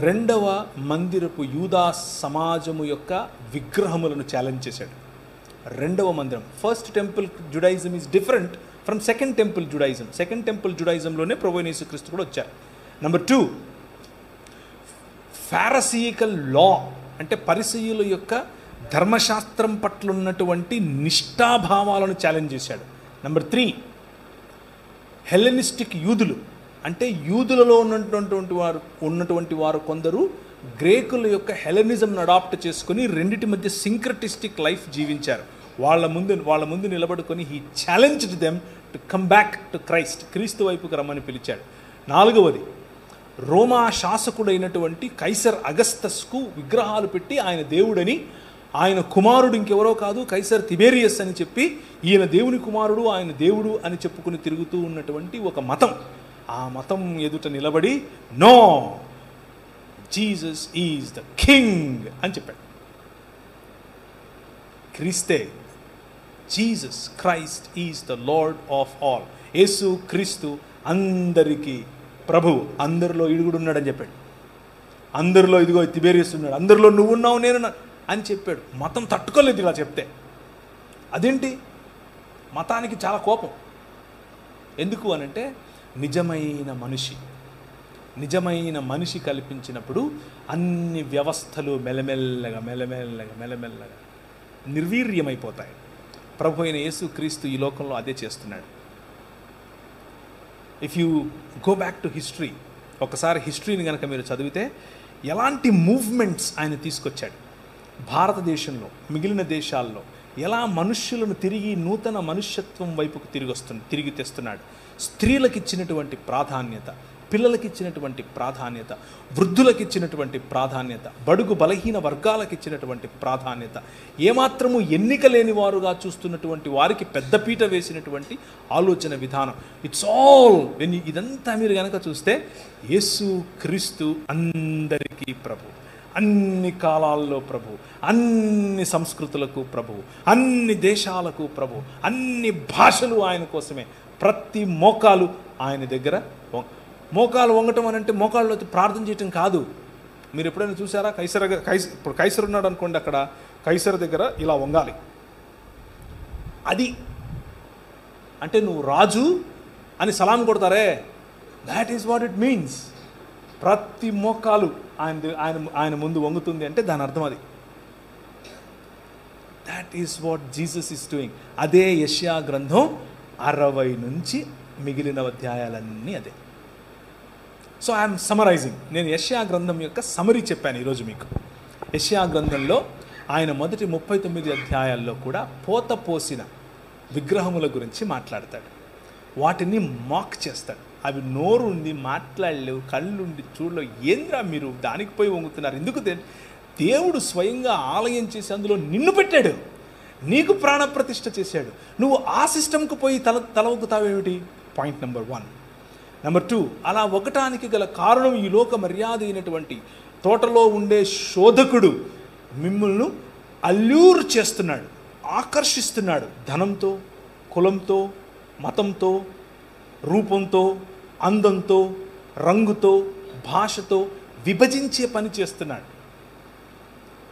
రెండవ మందిరపు యూదా సమాజము యొక్క విగ్రహములను ఛాలెంజ్ చేశాడు. రెండవ మందిరం, first temple Judaism is different from second temple Judaism. Second temple జుడాయిజంలోనే ప్రభు అయిన యేసుక్రీస్తు కూడా వచ్చారు. నెంబర్ 2, ఫారసీకల్ లా, అంటే పరిసయ్యుల యొక్క ధర్మశాస్త్రం పట్ల ఉన్నటువంటి నిష్ఠాభావాలను ఛాలెంజ్ చేశాడు. నెంబర్ 3, హెలెనిస్టిక్ యూదులు, అంటే యూదులలో ఉన్నటువంటి వారు కొందరు గ్రేకుల యొక్క హెలెనిజంను అడాప్ట్ చేసుకుని రెండిటి మధ్య సింక్రటిస్టిక్ లైఫ్ జీవించారు. వాళ్ళ ముందు నిలబడుకొని he challenged them to come back to Christ. క్రీస్తు వైపుకు రమ్మని పిలిచాడు. 4వది, రోమా శాసకుడైనటువంటి కైసర్ అగస్తస్కు విగ్రహాలు పెట్టి ఆయన దేవుడని, ఆయన కుమారుడు ఇంకెవరో కాదు కైసర్ తిబేరియస్ అని చెప్పి, ఈయన దేవుని కుమారుడు, ఆయన దేవుడు అని చెప్పుకుని తిరుగుతూ ఉన్నటువంటి ఒక మతం. ఆ మతం ఎదుట నిలబడి no, Jesus is the king అని చెప్పాడు. క్రీస్తే, Jesus Christ is the lord of all. Yesu Kristu అందరికీ ప్రభువు, అందరిలో ఇడుగుడు ఉన్నాడని చెప్పాడు. అందరిలో ఇదిగో తిబేరియస్ ఉన్నాడు, అందరిలో నువ్వున్నావు నేను అని చెప్పాడు. మతం తట్టుకోలేదు ఇలా చెప్తే. అదేంటి? మతానికి చాలా కోపం. ఎందుకు అనంటే నిజమైన మనిషి కల్పించినప్పుడు అన్ని వ్యవస్థలు మెల్లమెల్లగా నిర్వీర్యమైపోతాయి. ప్రభు అయిన యేసుక్రీస్తు ఈ లోకంలో అదే చేస్తున్నాడు. If you go back to history, ఒకసారి హిస్టరీని కనుక మీరు చదివితే ఎలాంటి మూవ్మెంట్స్ ఆయన తీసుకొచ్చాడు భారతదేశంలో, మిగిలిన దేశాల్లో ఎలా మనుష్యులను తిరిగి నూతన మనుష్యత్వం వైపుకు తిరిగి తెస్తున్నాడు. స్త్రీలకు ఇచ్చినటువంటి ప్రాధాన్యత, పిల్లలకి ఇచ్చినటువంటి ప్రాధాన్యత, వృద్ధులకు ఇచ్చినటువంటి ప్రాధాన్యత, బడుగు బలహీన వర్గాలకు ఇచ్చినటువంటి ప్రాధాన్యత, ఏమాత్రము ఎన్నిక లేని వారుగా చూస్తున్నటువంటి వారికి పెద్దపీట వేసినటువంటి ఆలోచన విధానం. ఇట్స్ ఆల్ వెన్ ఇదంతా మీరు కనుక చూస్తే యేసు క్రీస్తు అందరికీ ప్రభు, అన్ని కాలాల్లో ప్రభు, అన్ని సంస్కృతులకు ప్రభు, అన్ని దేశాలకు ప్రభు, అన్ని భాషలు ఆయన కోసమే. ప్రతి మోకాలు ఆయన దగ్గర. మోకాలు వంగటం అని అంటే మోకాళ్ళు ప్రార్థన చేయటం కాదు. మీరు ఎప్పుడైనా చూసారా? ఇప్పుడు కైసర్ ఉన్నాడు అనుకోండి, అక్కడ కైసర్ దగ్గర ఇలా వంగాలి. అది అంటే నువ్వు రాజు అని సలాం కొడతారే, that is what it means. ప్రతి మోకాలు ఆయన ముందు వంగుతుంది అంటే దాని అర్థం అది. That is what Jesus is doing. అదే యెషయా గ్రంథం 60 నుంచి మిగిలిన అధ్యాయాలన్నీ అదే. So I'm summarising. నేను యెషయా గ్రంథం యొక్క సమరీ చెప్పాను ఈరోజు మీకు. యెషయా గ్రంథంలో ఆయన మొదటి 39 అధ్యాయాల్లో కూడా పోత పోసిన విగ్రహముల గురించి మాట్లాడతాడు. వాటిని మాక్ చేస్తాడు. అవి నోరు ఉండి మాట్లాడలేవు, కళ్ళుండి చూడలేవు. ఏంద్రా మీరు దానికి పోయి వంగుతున్నారు? ఎందుకు? దేవుడు స్వయంగా ఆలయం చేసి అందులో నిన్ను పెట్టాడు, నీకు ప్రాణప్రతిష్ఠ చేశాడు. నువ్వు ఆ సిస్టమ్కు పోయి తల వంగుతావేమిటి? Point number 1. నెంబర్ 2, అలా ఒకటానికి గల కారణం ఈ లోక మర్యాద అయినటువంటి తోటలో ఉండే శోధకుడు మిమ్మల్ని అల్యూర్ చేస్తున్నాడు, ఆకర్షిస్తున్నాడు. ధనంతో, కులంతో, మతంతో, రూపంతో, అందంతో, రంగుతో, భాషతో విభజించే పని చేస్తున్నాడు.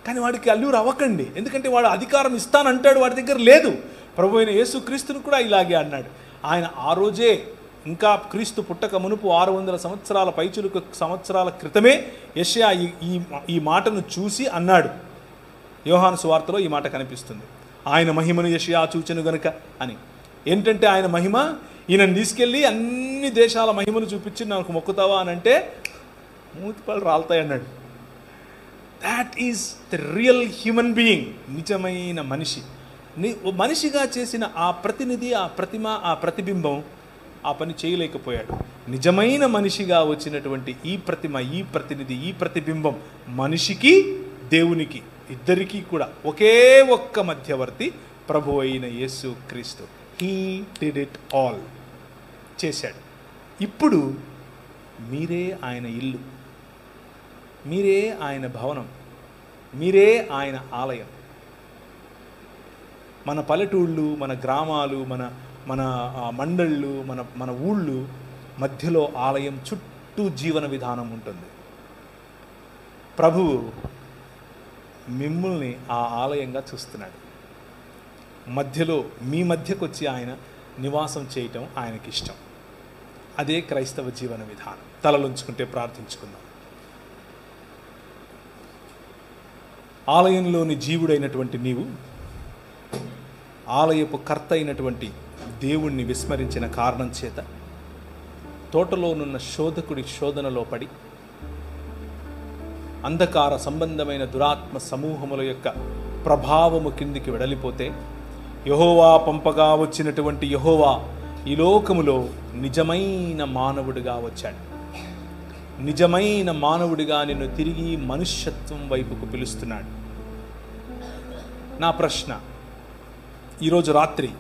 కానీ వాడికి అల్యూర్ అవ్వకండి, ఎందుకంటే వాడు అధికారం ఇస్తానంటాడు, వాడి దగ్గర లేదు. ప్రభు అయిన యేసుక్రీస్తును కూడా ఇలాగే అన్నాడు. ఆయన ఆ రోజే, ఇంకా క్రీస్తు పుట్టక మునుపు 600 సంవత్సరాల పైచులుకు సంవత్సరాల క్రితమే యెషయా ఈ మాటను చూసి అన్నాడు. యోహాను సువార్తలో ఈ మాట కనిపిస్తుంది. ఆయన మహిమను యెషయా చూచెను గనుక అని. ఏంటంటే ఆయన మహిమ, ఈయనను తీసుకెళ్ళి అన్ని దేశాల మహిమను చూపించి నాకు మొక్కుతావా అని అంటే మూతిపళ్ళు రాలుతాయి అన్నాడు. That is the real human being. నిజమైన మనిషి, మనిషిగా చేసిన ఆ ప్రతినిధి, ఆ ప్రతిమ, ఆ ప్రతిబింబం ఆ పని చేయలేకపోయాడు. నిజమైన మనిషిగా వచ్చినటువంటి ఈ ప్రతిమ, ఈ ప్రతినిధి, ఈ ప్రతిబింబం మనిషికి దేవునికి ఇద్దరికీ కూడా ఒకే ఒక్క మధ్యవర్తి ప్రభు అయిన యేసు క్రీస్తు. హీ డిడ్ ఇట్ ఆల్, చేశాడు. ఇప్పుడు మీరే ఆయన ఇల్లు, మీరే ఆయన భవనం, మీరే ఆయన ఆలయం. మన పల్లెటూళ్ళు, మన గ్రామాలు, మన మన మండళ్ళు, మన ఊళ్ళు మధ్యలో ఆలయం, చుట్టూ జీవన విధానం ఉంటుంది. ప్రభువు మిమ్మల్ని ఆ ఆలయంగా చూస్తున్నాడు. మధ్యలో మీ మధ్యకు వచ్చి ఆయన నివాసం చేయటం ఆయనకి ఇష్టం. అదే క్రైస్తవ జీవన విధానం. తలలుంచుకుంటే ప్రార్థించుకుందాం. ఆలయంలోని జీవుడైనటువంటి నీవు ఆలయపు కర్త అయినటువంటి దేవుణ్ణి విస్మరించిన కారణం చేత తోటలోనున్న శోధకుడి శోధనలో పడి అంధకార సంబంధమైన దురాత్మ సమూహముల యొక్క ప్రభావము కిందికి వెడలిపోతే, యెహోవా పంపగా వచ్చినటువంటి యెహోవా ఈ లోకములో నిజమైన మానవుడిగా వచ్చాడు. నిజమైన మానవుడిగా నిన్ను తిరిగి మనుష్యత్వం వైపుకు పిలుస్తున్నాడు. నా ప్రశ్న, ఈరోజు రాత్రి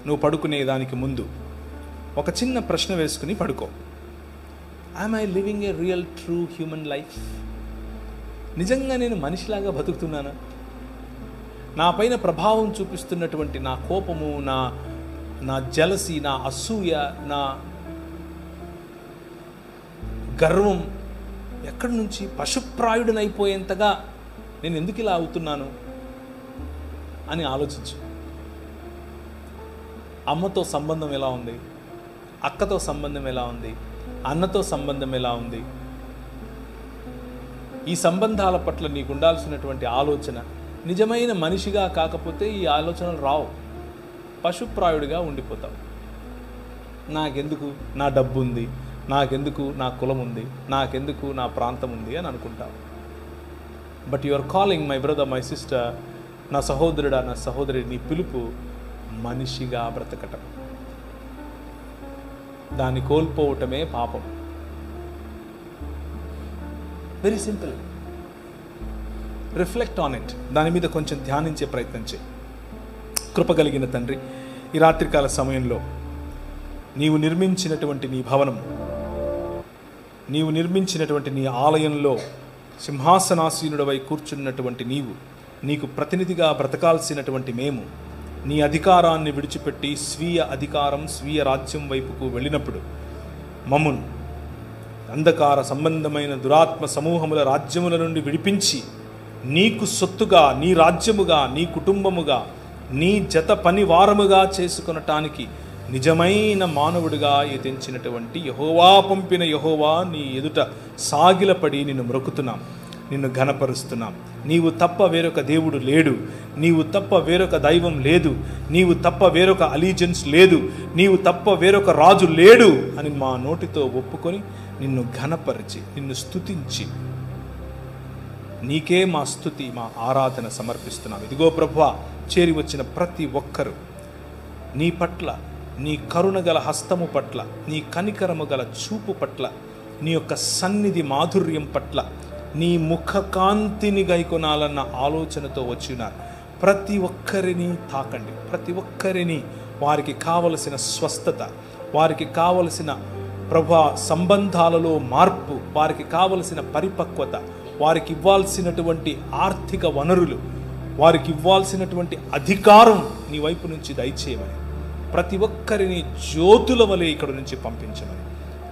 నువ్వు పడుకునే దానికి ముందు ఒక చిన్న ప్రశ్న వేసుకుని పడుకో. Am I living a real true human life? నిజంగా నేను మనిషిలాగా బతుకుతున్నానా? నా పైన ప్రభావం చూపిస్తున్నటువంటి నా కోపము, నా జలసి, నా అసూయ, నా గర్వం ఎక్కడి నుంచి పశుప్రాయుడినైపోయేంతగా నేను ఎందుకు ఇలా అవుతున్నాను అని ఆలోచించు. అమ్మతో సంబంధం ఎలా ఉంది? అక్కతో సంబంధం ఎలా ఉంది? అన్నతో సంబంధం ఎలా ఉంది? ఈ సంబంధాల పట్ల నీకు ఉండాల్సినటువంటి ఆలోచన నిజమైన మనిషిగా కాకపోతే ఈ ఆలోచనలు రావు, పశుప్రాయుడిగా ఉండిపోతావు. నాకెందుకు నా డబ్బు ఉంది, నాకెందుకు నా కులం ఉంది, నాకెందుకు నా ప్రాంతం ఉంది అని అనుకుంటాం. But you are calling my brother, my sister, నా సహోదరుడా, నా సహోదరి, నీ పిలుపు మనిషిగా బ్రతకటం. దాన్ని కోల్పోవటమే పాపం. Very simple. Reflect on it. దాని మీద కొంచెం ధ్యానించే ప్రయత్నం చేయి. కృపగలిగిన తండ్రి, ఈ రాత్రికాల సమయంలో నీవు నిర్మించినటువంటి నీ భవనం, నీవు నిర్మించినటువంటి నీ ఆలయంలో సింహాసనాసీనుడవై కూర్చున్నటువంటి నీవు, నీకు ప్రతినిధిగా బ్రతకాల్సినటువంటి మేము నీ అధికారాన్ని విడిచిపెట్టి స్వీయ అధికారం, స్వీయ రాజ్యం వైపుకు వెళ్ళినప్పుడు మమ్మును అంధకార సంబంధమైన దురాత్మ సమూహముల రాజ్యముల నుండి విడిపించి నీకు సొత్తుగా, నీ రాజ్యముగా, నీ కుటుంబముగా, నీ జత పనివారముగా చేసుకొనటానికి నిజమైన మానవుడిగా ఎదించినటువంటి యెహోవా పంపిన యెహోవా నీ ఎదుట సాగిలపడి నిన్ను మ్రొక్కుతున్నాం, నిన్ను ఘనపరుస్తున్నాం. నీవు తప్ప వేరొక దేవుడు లేడు, నీవు తప్ప వేరొక దైవం లేదు, నీవు తప్ప వేరొక అలీజెన్స్ లేదు, నీవు తప్ప వేరొక రాజు లేడు అని మా నోటితో ఒప్పుకొని నిన్ను ఘనపరిచి, నిన్ను స్తుతించి, నీకే మా స్తుతి, మా ఆరాధన సమర్పిస్తున్నాం. ఇదిగో ప్రభువా, చేరి వచ్చిన ప్రతి ఒక్కరూ నీ పట్ల, నీ కరుణగల హస్తము పట్ల, నీ కనికరము గల చూపు పట్ల, నీ యొక్క సన్నిధి మాధుర్యం పట్ల, నీ ముఖ కాంతిని గైకొనాలన్న ఆలోచనతో వచ్చినారు. ప్రతి ఒక్కరిని తాకండి. ప్రతి ఒక్కరిని, వారికి కావలసిన స్వస్థత, వారికి కావలసిన ప్రభా సంబంధాలలో మార్పు, వారికి కావలసిన పరిపక్వత, వారికి ఇవ్వాల్సినటువంటి ఆర్థిక వనరులు, వారికి ఇవ్వాల్సినటువంటి అధికారం నీ వైపు నుంచి దయచేయమని, ప్రతి ఒక్కరిని జ్యోతుల వలె ఇక్కడ నుంచి పంపించమని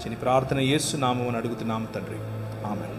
చిన్న ప్రార్థన యేసు నామమున అడుగుతున్నాము తండ్రి. ఆమేన్.